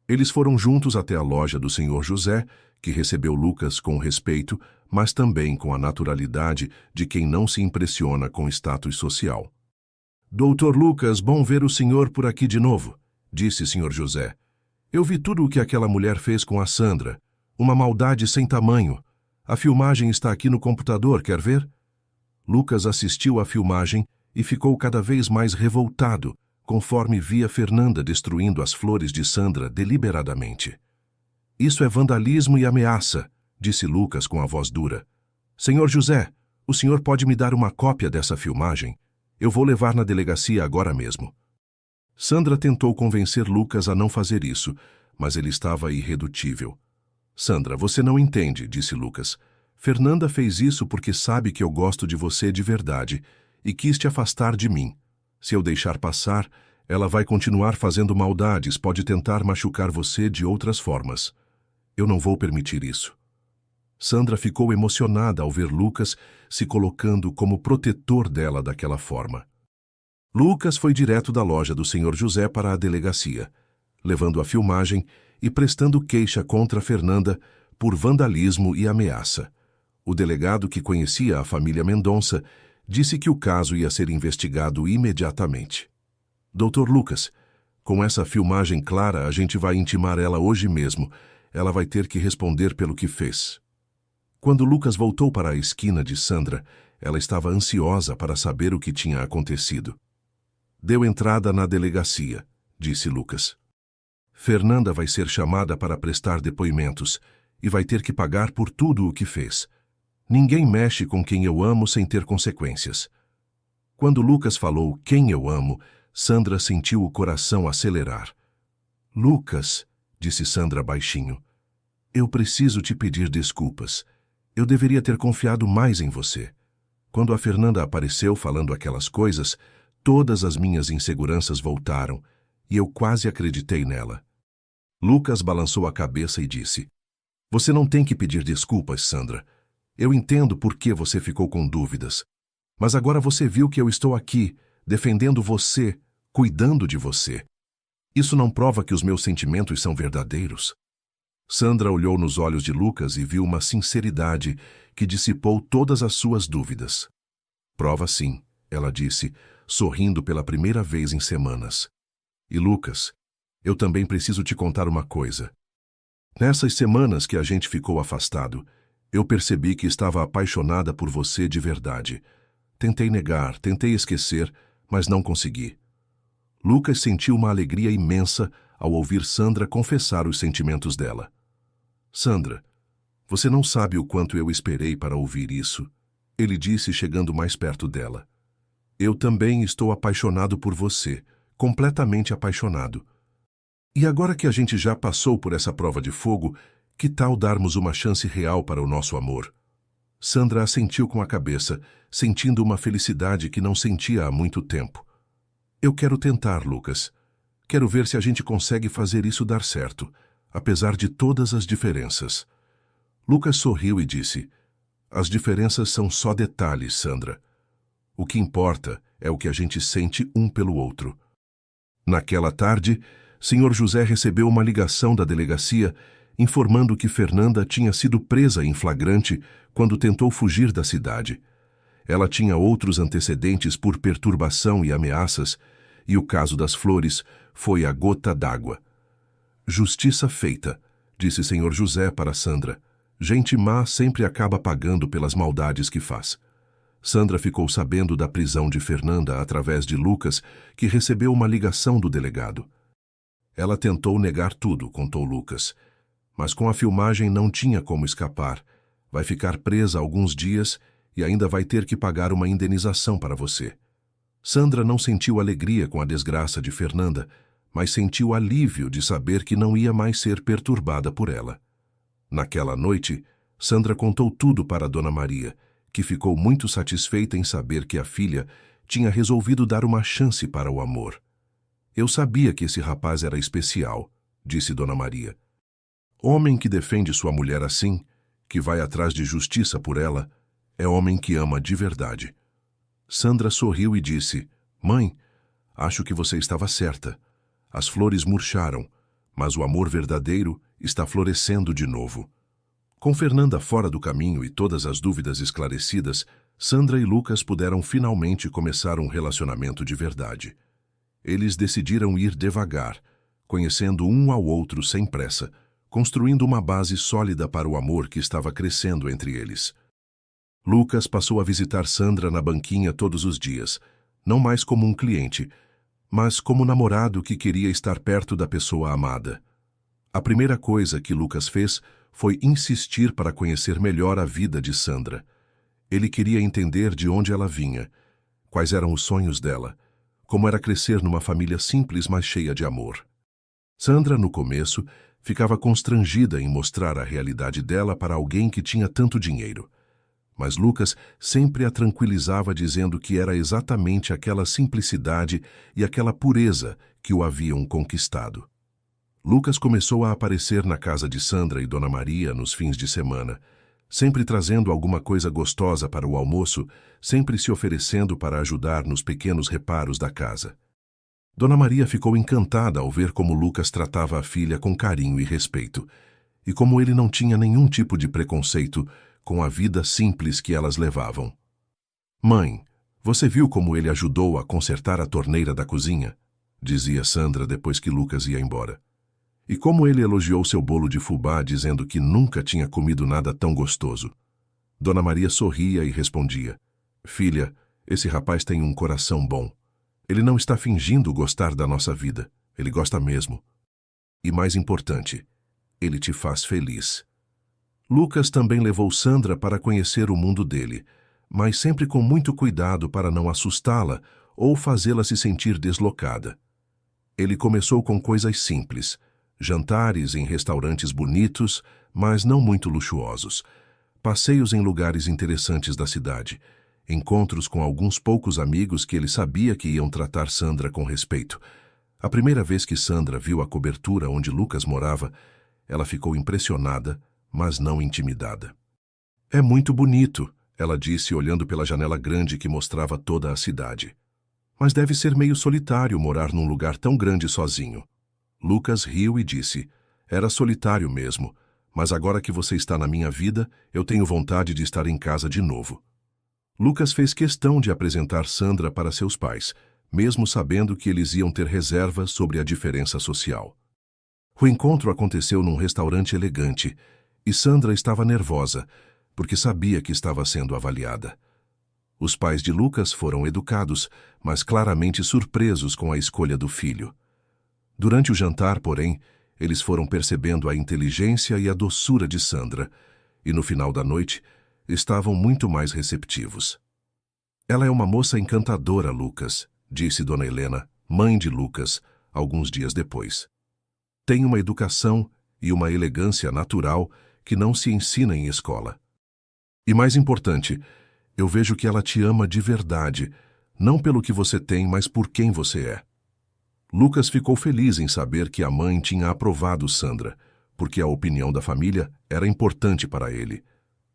Eles foram juntos até a loja do Sr. José, que recebeu Lucas com respeito, mas também com a naturalidade de quem não se impressiona com status social. Doutor Lucas, bom ver o senhor por aqui de novo, disse Sr. José. Eu vi tudo o que aquela mulher fez com a Sandra. Uma maldade sem tamanho. A filmagem está aqui no computador, quer ver? Lucas assistiu à filmagem e ficou cada vez mais revoltado, conforme via Fernanda destruindo as flores de Sandra deliberadamente. Isso é vandalismo e ameaça, disse Lucas com a voz dura. Senhor José, o senhor pode me dar uma cópia dessa filmagem? Eu vou levar na delegacia agora mesmo. Sandra tentou convencer Lucas a não fazer isso, mas ele estava irredutível. Sandra, você não entende, disse Lucas. Fernanda fez isso porque sabe que eu gosto de você de verdade e quis te afastar de mim. Se eu deixar passar, ela vai continuar fazendo maldades, pode tentar machucar você de outras formas. Eu não vou permitir isso. Sandra ficou emocionada ao ver Lucas se colocando como protetor dela daquela forma. Lucas foi direto da loja do Sr. José para a delegacia, levando a filmagem e prestando queixa contra Fernanda por vandalismo e ameaça. O delegado, que conhecia a família Mendonça, disse que o caso ia ser investigado imediatamente. Doutor Lucas, com essa filmagem clara, a gente vai intimar ela hoje mesmo. Ela vai ter que responder pelo que fez. Quando Lucas voltou para a esquina de Sandra, ela estava ansiosa para saber o que tinha acontecido. Deu entrada na delegacia, disse Lucas. Fernanda vai ser chamada para prestar depoimentos e vai ter que pagar por tudo o que fez. Ninguém mexe com quem eu amo sem ter consequências. Quando Lucas falou quem eu amo, Sandra sentiu o coração acelerar. Lucas, disse Sandra baixinho, eu preciso te pedir desculpas. Eu deveria ter confiado mais em você. Quando a Fernanda apareceu falando aquelas coisas, todas as minhas inseguranças voltaram e eu quase acreditei nela. Lucas balançou a cabeça e disse: Você não tem que pedir desculpas, Sandra. Eu entendo por que você ficou com dúvidas. Mas agora você viu que eu estou aqui, defendendo você, cuidando de você. Isso não prova que os meus sentimentos são verdadeiros? Sandra olhou nos olhos de Lucas e viu uma sinceridade que dissipou todas as suas dúvidas. Prova sim, ela disse, sorrindo pela primeira vez em semanas. E Lucas, eu também preciso te contar uma coisa. Nessas semanas que a gente ficou afastado, eu percebi que estava apaixonada por você de verdade. Tentei negar, tentei esquecer, mas não consegui. Lucas sentiu uma alegria imensa ao ouvir Sandra confessar os sentimentos dela. Sandra, você não sabe o quanto eu esperei para ouvir isso, ele disse chegando mais perto dela. Eu também estou apaixonado por você, completamente apaixonado. E agora que a gente já passou por essa prova de fogo, que tal darmos uma chance real para o nosso amor? Sandra assentiu com a cabeça, sentindo uma felicidade que não sentia há muito tempo. Eu quero tentar, Lucas. Quero ver se a gente consegue fazer isso dar certo, apesar de todas as diferenças. Lucas sorriu e disse: As diferenças são só detalhes, Sandra. O que importa é o que a gente sente um pelo outro. Naquela tarde, Sr. José recebeu uma ligação da delegacia informando que Fernanda tinha sido presa em flagrante quando tentou fugir da cidade. Ela tinha outros antecedentes por perturbação e ameaças, e o caso das flores foi a gota d'água. Justiça feita, disse Senhor José para Sandra. Gente má sempre acaba pagando pelas maldades que faz. Sandra ficou sabendo da prisão de Fernanda através de Lucas, que recebeu uma ligação do delegado. Ela tentou negar tudo, contou Lucas. Mas com a filmagem não tinha como escapar. Vai ficar presa alguns dias e ainda vai ter que pagar uma indenização para você. Sandra não sentiu alegria com a desgraça de Fernanda, mas sentiu alívio de saber que não ia mais ser perturbada por ela. Naquela noite, Sandra contou tudo para Dona Maria, que ficou muito satisfeita em saber que a filha tinha resolvido dar uma chance para o amor. Eu sabia que esse rapaz era especial, disse Dona Maria. Homem que defende sua mulher assim, que vai atrás de justiça por ela, é homem que ama de verdade. Sandra sorriu e disse, Mãe, acho que você estava certa. As flores murcharam, mas o amor verdadeiro está florescendo de novo. Com Fernanda fora do caminho e todas as dúvidas esclarecidas, Sandra e Lucas puderam finalmente começar um relacionamento de verdade. Eles decidiram ir devagar, conhecendo um ao outro sem pressa, construindo uma base sólida para o amor que estava crescendo entre eles. Lucas passou a visitar Sandra na banquinha todos os dias, não mais como um cliente, mas como namorado que queria estar perto da pessoa amada. A primeira coisa que Lucas fez foi insistir para conhecer melhor a vida de Sandra. Ele queria entender de onde ela vinha, quais eram os sonhos dela, como era crescer numa família simples, mas cheia de amor. Sandra, no começo, ficava constrangida em mostrar a realidade dela para alguém que tinha tanto dinheiro. Mas Lucas sempre a tranquilizava dizendo que era exatamente aquela simplicidade e aquela pureza que o haviam conquistado. Lucas começou a aparecer na casa de Sandra e Dona Maria nos fins de semana, sempre trazendo alguma coisa gostosa para o almoço, sempre se oferecendo para ajudar nos pequenos reparos da casa. Dona Maria ficou encantada ao ver como Lucas tratava a filha com carinho e respeito, e como ele não tinha nenhum tipo de preconceito com a vida simples que elas levavam. Mãe, você viu como ele ajudou a consertar a torneira da cozinha? Dizia Sandra depois que Lucas ia embora. E como ele elogiou seu bolo de fubá, dizendo que nunca tinha comido nada tão gostoso. Dona Maria sorria e respondia, Filha, esse rapaz tem um coração bom. Ele não está fingindo gostar da nossa vida, ele gosta mesmo. E mais importante, ele te faz feliz. Lucas também levou Sandra para conhecer o mundo dele, mas sempre com muito cuidado para não assustá-la ou fazê-la se sentir deslocada. Ele começou com coisas simples, jantares em restaurantes bonitos, mas não muito luxuosos, passeios em lugares interessantes da cidade, encontros com alguns poucos amigos que ele sabia que iam tratar Sandra com respeito. A primeira vez que Sandra viu a cobertura onde Lucas morava, ela ficou impressionada, mas não intimidada. É muito bonito, ela disse olhando pela janela grande que mostrava toda a cidade. Mas deve ser meio solitário morar num lugar tão grande sozinho. Lucas riu e disse, era solitário mesmo, mas agora que você está na minha vida, eu tenho vontade de estar em casa de novo. Lucas fez questão de apresentar Sandra para seus pais, mesmo sabendo que eles iam ter reservas sobre a diferença social. O encontro aconteceu num restaurante elegante, e Sandra estava nervosa, porque sabia que estava sendo avaliada. Os pais de Lucas foram educados, mas claramente surpresos com a escolha do filho. Durante o jantar, porém, eles foram percebendo a inteligência e a doçura de Sandra, e no final da noite, estavam muito mais receptivos. Ela é uma moça encantadora, Lucas, disse Dona Helena, mãe de Lucas, alguns dias depois. Tem uma educação e uma elegância natural que não se ensina em escola. E mais importante, eu vejo que ela te ama de verdade, não pelo que você tem, mas por quem você é. Lucas ficou feliz em saber que a mãe tinha aprovado Sandra, porque a opinião da família era importante para ele.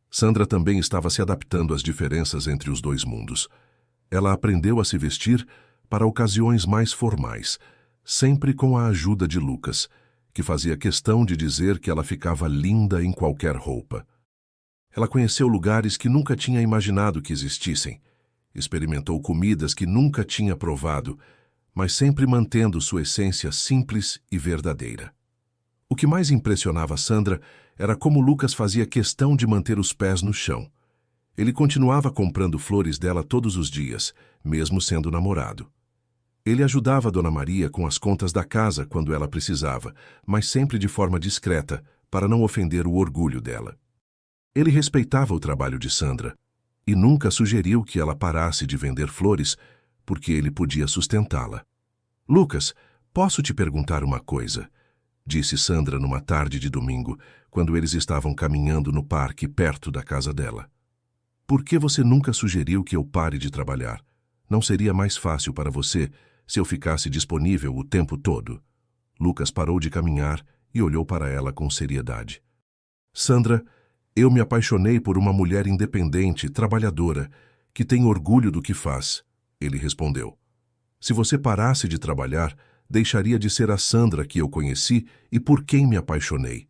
Sandra também estava se adaptando às diferenças entre os dois mundos. Ela aprendeu a se vestir para ocasiões mais formais, sempre com a ajuda de Lucas, que fazia questão de dizer que ela ficava linda em qualquer roupa. Ela conheceu lugares que nunca tinha imaginado que existissem. Experimentou comidas que nunca tinha provado, mas sempre mantendo sua essência simples e verdadeira. O que mais impressionava Sandra era como Lucas fazia questão de manter os pés no chão. Ele continuava comprando flores dela todos os dias, mesmo sendo namorado. Ele ajudava Dona Maria com as contas da casa quando ela precisava, mas sempre de forma discreta, para não ofender o orgulho dela. Ele respeitava o trabalho de Sandra e nunca sugeriu que ela parasse de vender flores, porque ele podia sustentá-la. "Lucas, posso te perguntar uma coisa?", disse Sandra numa tarde de domingo, quando eles estavam caminhando no parque perto da casa dela. "Por que você nunca sugeriu que eu pare de trabalhar? Não seria mais fácil para você se eu ficasse disponível o tempo todo?" Lucas parou de caminhar e olhou para ela com seriedade. "Sandra, eu me apaixonei por uma mulher independente, trabalhadora, que tem orgulho do que faz", ele respondeu. "Se você parasse de trabalhar, deixaria de ser a Sandra que eu conheci e por quem me apaixonei.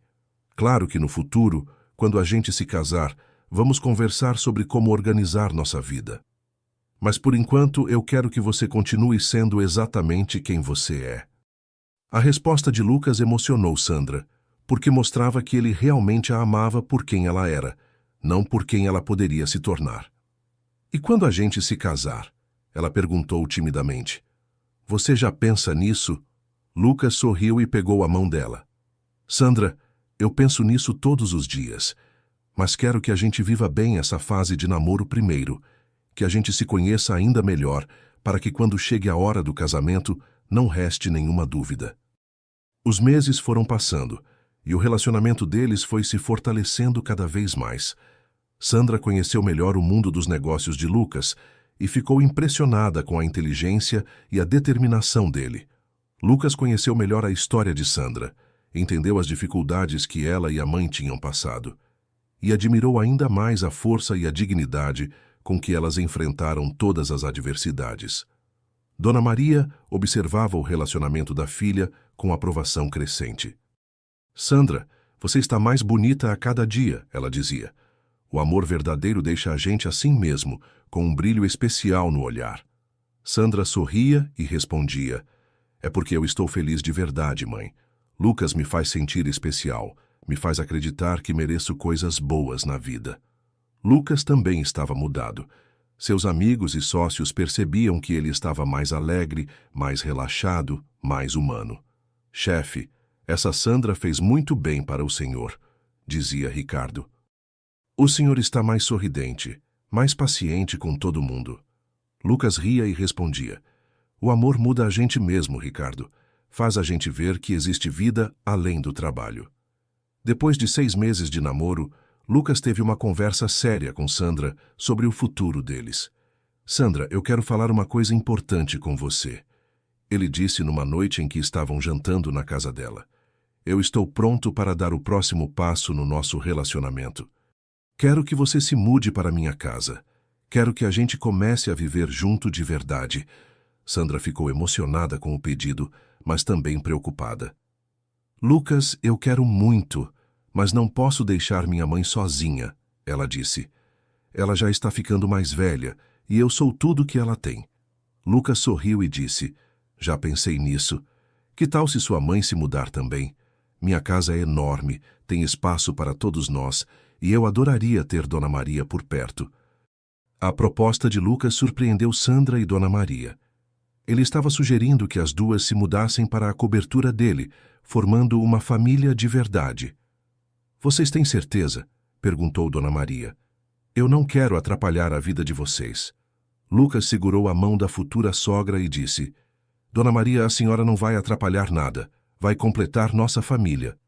Claro que no futuro, quando a gente se casar, vamos conversar sobre como organizar nossa vida. Mas por enquanto eu quero que você continue sendo exatamente quem você é." A resposta de Lucas emocionou Sandra, porque mostrava que ele realmente a amava por quem ela era, não por quem ela poderia se tornar. "E quando a gente se casar?", ela perguntou timidamente. "Você já pensa nisso?" Lucas sorriu e pegou a mão dela. "Sandra, eu penso nisso todos os dias, mas quero que a gente viva bem essa fase de namoro primeiro, que a gente se conheça ainda melhor, para que quando chegue a hora do casamento, não reste nenhuma dúvida." Os meses foram passando, e o relacionamento deles foi se fortalecendo cada vez mais. Sandra conheceu melhor o mundo dos negócios de Lucas e ficou impressionada com a inteligência e a determinação dele. Lucas conheceu melhor a história de Sandra, entendeu as dificuldades que ela e a mãe tinham passado, e admirou ainda mais a força e a dignidade com que elas enfrentaram todas as adversidades. Dona Maria observava o relacionamento da filha com aprovação crescente. "Sandra, você está mais bonita a cada dia", ela dizia. "O amor verdadeiro deixa a gente assim mesmo, com um brilho especial no olhar." Sandra sorria e respondia: "É porque eu estou feliz de verdade, mãe. Lucas me faz sentir especial, me faz acreditar que mereço coisas boas na vida." Lucas também estava mudado. Seus amigos e sócios percebiam que ele estava mais alegre, mais relaxado, mais humano. "Chefe, essa Sandra fez muito bem para o senhor", dizia Ricardo. "O senhor está mais sorridente, mais paciente com todo mundo." Lucas ria e respondia: "O amor muda a gente mesmo, Ricardo. Faz a gente ver que existe vida além do trabalho." Depois de 6 meses de namoro, Lucas teve uma conversa séria com Sandra sobre o futuro deles. "Sandra, eu quero falar uma coisa importante com você", ele disse numa noite em que estavam jantando na casa dela. "Eu estou pronto para dar o próximo passo no nosso relacionamento. Quero que você se mude para minha casa. Quero que a gente comece a viver junto de verdade." Sandra ficou emocionada com o pedido, mas também preocupada. "Lucas, eu quero muito, mas não posso deixar minha mãe sozinha", ela disse. "Ela já está ficando mais velha e eu sou tudo que ela tem." Lucas sorriu e disse: "Já pensei nisso. Que tal se sua mãe se mudar também? Minha casa é enorme, tem espaço para todos nós, e eu adoraria ter Dona Maria por perto." A proposta de Lucas surpreendeu Sandra e Dona Maria. Ele estava sugerindo que as duas se mudassem para a cobertura dele, formando uma família de verdade. "Vocês têm certeza?", perguntou Dona Maria. "Eu não quero atrapalhar a vida de vocês." Lucas segurou a mão da futura sogra e disse: "Dona Maria, a senhora não vai atrapalhar nada. Vai completar nossa família."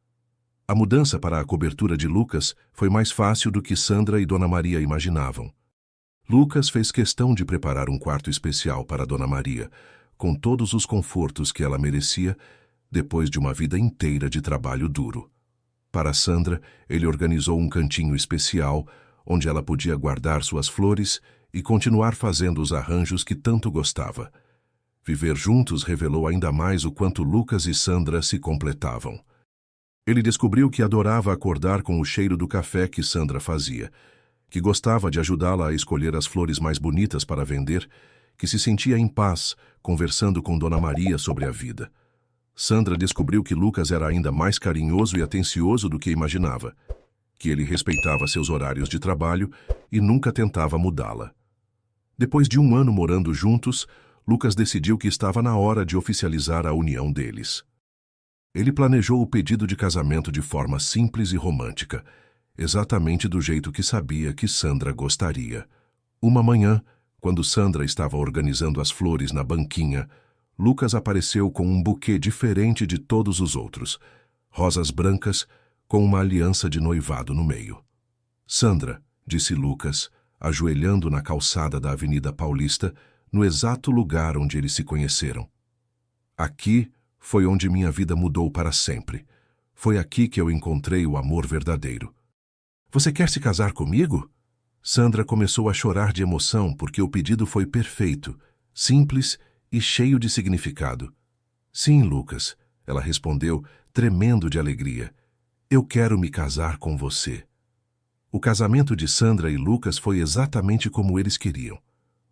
A mudança para a cobertura de Lucas foi mais fácil do que Sandra e Dona Maria imaginavam. Lucas fez questão de preparar um quarto especial para Dona Maria, com todos os confortos que ela merecia depois de uma vida inteira de trabalho duro. Para Sandra, ele organizou um cantinho especial, onde ela podia guardar suas flores e continuar fazendo os arranjos que tanto gostava. Viver juntos revelou ainda mais o quanto Lucas e Sandra se completavam. Ele descobriu que adorava acordar com o cheiro do café que Sandra fazia, que gostava de ajudá-la a escolher as flores mais bonitas para vender, que se sentia em paz conversando com Dona Maria sobre a vida. Sandra descobriu que Lucas era ainda mais carinhoso e atencioso do que imaginava, que ele respeitava seus horários de trabalho e nunca tentava mudá-la. Depois de 1 ano morando juntos, Lucas decidiu que estava na hora de oficializar a união deles. Ele planejou o pedido de casamento de forma simples e romântica, exatamente do jeito que sabia que Sandra gostaria. Uma manhã, quando Sandra estava organizando as flores na banquinha, Lucas apareceu com um buquê diferente de todos os outros, rosas brancas com uma aliança de noivado no meio. Sandra, disse Lucas, ajoelhando na calçada da Avenida Paulista, no exato lugar onde eles se conheceram. Aqui foi onde minha vida mudou para sempre. Foi aqui que eu encontrei o amor verdadeiro. Você quer se casar comigo? Sandra começou a chorar de emoção porque o pedido foi perfeito, simples e cheio de significado. Sim, Lucas, ela respondeu, tremendo de alegria. Eu quero me casar com você. O casamento de Sandra e Lucas foi exatamente como eles queriam.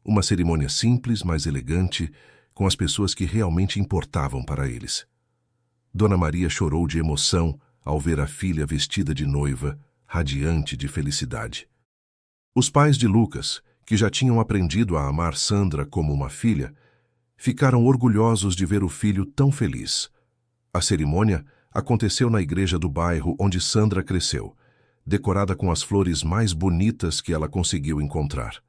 Uma cerimônia simples, mas elegante, com as pessoas que realmente importavam para eles. Dona Maria chorou de emoção ao ver a filha vestida de noiva, radiante de felicidade. Os pais de Lucas, que já tinham aprendido a amar Sandra como uma filha, ficaram orgulhosos de ver o filho tão feliz. A cerimônia aconteceu na igreja do bairro onde Sandra cresceu, decorada com as flores mais bonitas que ela conseguiu encontrar.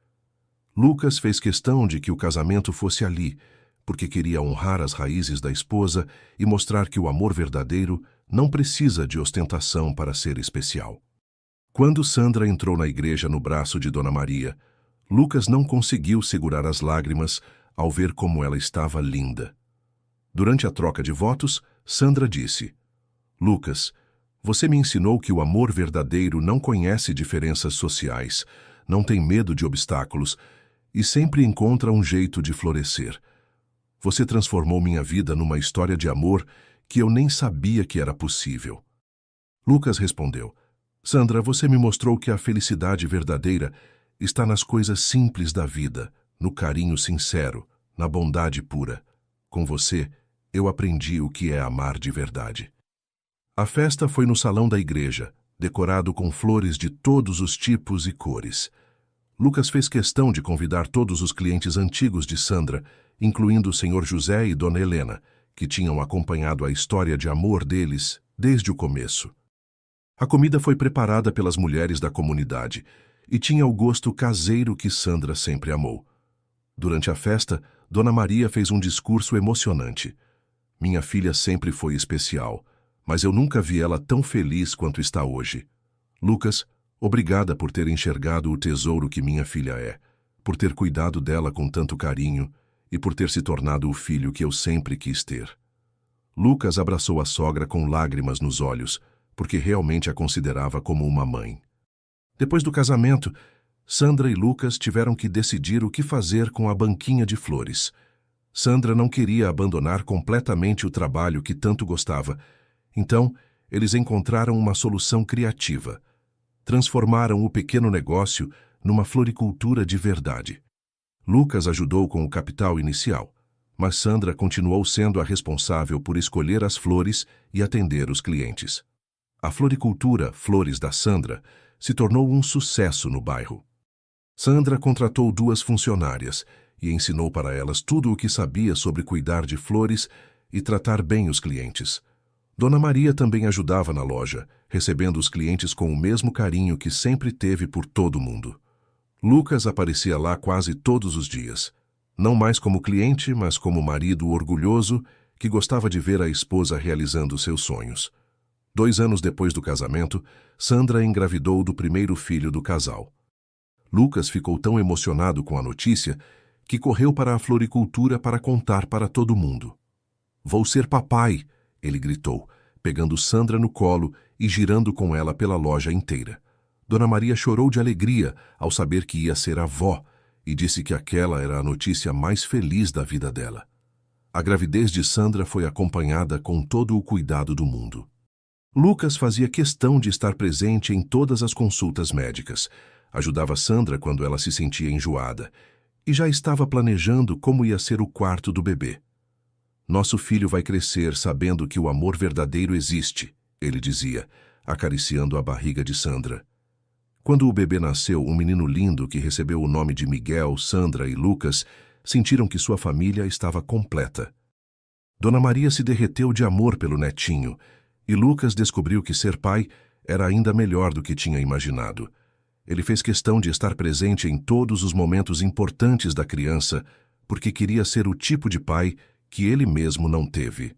Lucas fez questão de que o casamento fosse ali, porque queria honrar as raízes da esposa e mostrar que o amor verdadeiro não precisa de ostentação para ser especial. Quando Sandra entrou na igreja no braço de Dona Maria, Lucas não conseguiu segurar as lágrimas ao ver como ela estava linda. Durante a troca de votos, Sandra disse: Lucas, você me ensinou que o amor verdadeiro não conhece diferenças sociais, não tem medo de obstáculos e sempre encontra um jeito de florescer. Você transformou minha vida numa história de amor que eu nem sabia que era possível. Lucas respondeu: Sandra, você me mostrou que a felicidade verdadeira está nas coisas simples da vida, no carinho sincero, na bondade pura. Com você, eu aprendi o que é amar de verdade. A festa foi no salão da igreja, decorado com flores de todos os tipos e cores. Lucas fez questão de convidar todos os clientes antigos de Sandra, incluindo o Sr. José e Dona Helena, que tinham acompanhado a história de amor deles desde o começo. A comida foi preparada pelas mulheres da comunidade e tinha o gosto caseiro que Sandra sempre amou. Durante a festa, Dona Maria fez um discurso emocionante. Minha filha sempre foi especial, mas eu nunca vi ela tão feliz quanto está hoje. Lucas, obrigada por ter enxergado o tesouro que minha filha é, por ter cuidado dela com tanto carinho e por ter se tornado o filho que eu sempre quis ter. Lucas abraçou a sogra com lágrimas nos olhos, porque realmente a considerava como uma mãe. Depois do casamento, Sandra e Lucas tiveram que decidir o que fazer com a banquinha de flores. Sandra não queria abandonar completamente o trabalho que tanto gostava, então eles encontraram uma solução criativa. Transformaram o pequeno negócio numa floricultura de verdade. Lucas ajudou com o capital inicial, mas Sandra continuou sendo a responsável por escolher as flores e atender os clientes. A floricultura Flores da Sandra se tornou um sucesso no bairro. Sandra contratou 2 funcionárias e ensinou para elas tudo o que sabia sobre cuidar de flores e tratar bem os clientes. Dona Maria também ajudava na loja, recebendo os clientes com o mesmo carinho que sempre teve por todo mundo. Lucas aparecia lá quase todos os dias, não mais como cliente, mas como marido orgulhoso que gostava de ver a esposa realizando seus sonhos. 2 anos depois do casamento, Sandra engravidou do primeiro filho do casal. Lucas ficou tão emocionado com a notícia que correu para a floricultura para contar para todo mundo. "Vou ser papai!" ele gritou, pegando Sandra no colo e girando com ela pela loja inteira. Dona Maria chorou de alegria ao saber que ia ser avó e disse que aquela era a notícia mais feliz da vida dela. A gravidez de Sandra foi acompanhada com todo o cuidado do mundo. Lucas fazia questão de estar presente em todas as consultas médicas, ajudava Sandra quando ela se sentia enjoada e já estava planejando como ia ser o quarto do bebê. Nosso filho vai crescer sabendo que o amor verdadeiro existe, ele dizia, acariciando a barriga de Sandra. Quando o bebê nasceu, um menino lindo que recebeu o nome de Miguel, Sandra e Lucas, sentiram que sua família estava completa. Dona Maria se derreteu de amor pelo netinho, e Lucas descobriu que ser pai era ainda melhor do que tinha imaginado. Ele fez questão de estar presente em todos os momentos importantes da criança, porque queria ser o tipo de pai que ele mesmo não teve.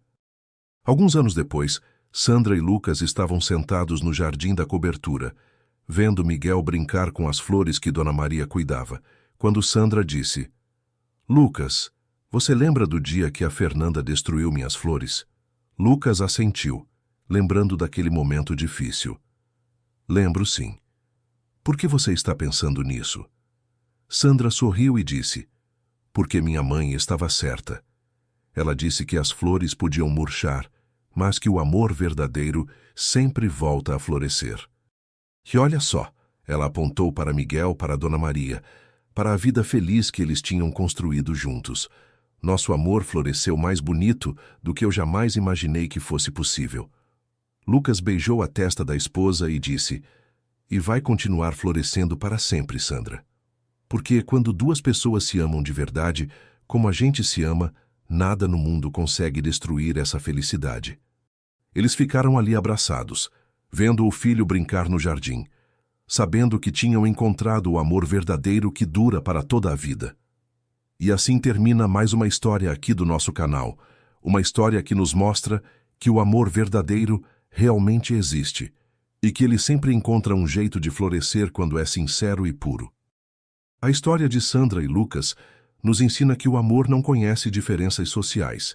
Alguns anos depois, Sandra e Lucas estavam sentados no jardim da cobertura, vendo Miguel brincar com as flores que Dona Maria cuidava, quando Sandra disse: "Lucas, você lembra do dia que a Fernanda destruiu minhas flores?" Lucas assentiu, lembrando daquele momento difícil. "Lembro, sim. Por que você está pensando nisso?" Sandra sorriu e disse: "Porque minha mãe estava certa. Ela disse que as flores podiam murchar, mas que o amor verdadeiro sempre volta a florescer. E olha só", ela apontou para Miguel, para Dona Maria, para a vida feliz que eles tinham construído juntos. "Nosso amor floresceu mais bonito do que eu jamais imaginei que fosse possível." Lucas beijou a testa da esposa e disse: "E vai continuar florescendo para sempre, Sandra. Porque quando duas pessoas se amam de verdade, como a gente se ama, nada no mundo consegue destruir essa felicidade." Eles ficaram ali abraçados, vendo o filho brincar no jardim, sabendo que tinham encontrado o amor verdadeiro que dura para toda a vida. E assim termina mais uma história aqui do nosso canal, uma história que nos mostra que o amor verdadeiro realmente existe e que ele sempre encontra um jeito de florescer quando é sincero e puro. A história de Sandra e Lucas nos ensina que o amor não conhece diferenças sociais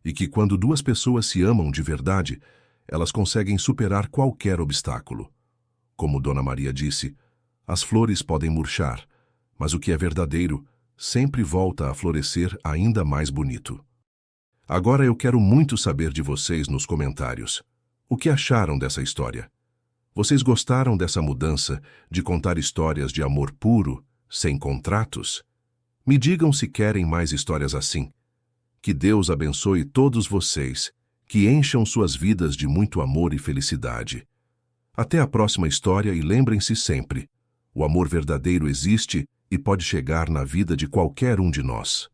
e que quando duas pessoas se amam de verdade, elas conseguem superar qualquer obstáculo. Como Dona Maria disse, as flores podem murchar, mas o que é verdadeiro sempre volta a florescer ainda mais bonito. Agora eu quero muito saber de vocês nos comentários. O que acharam dessa história? Vocês gostaram dessa mudança de contar histórias de amor puro, sem contratos? Me digam se querem mais histórias assim. Que Deus abençoe todos vocês, que encham suas vidas de muito amor e felicidade. Até a próxima história e lembrem-se sempre, o amor verdadeiro existe e pode chegar na vida de qualquer um de nós.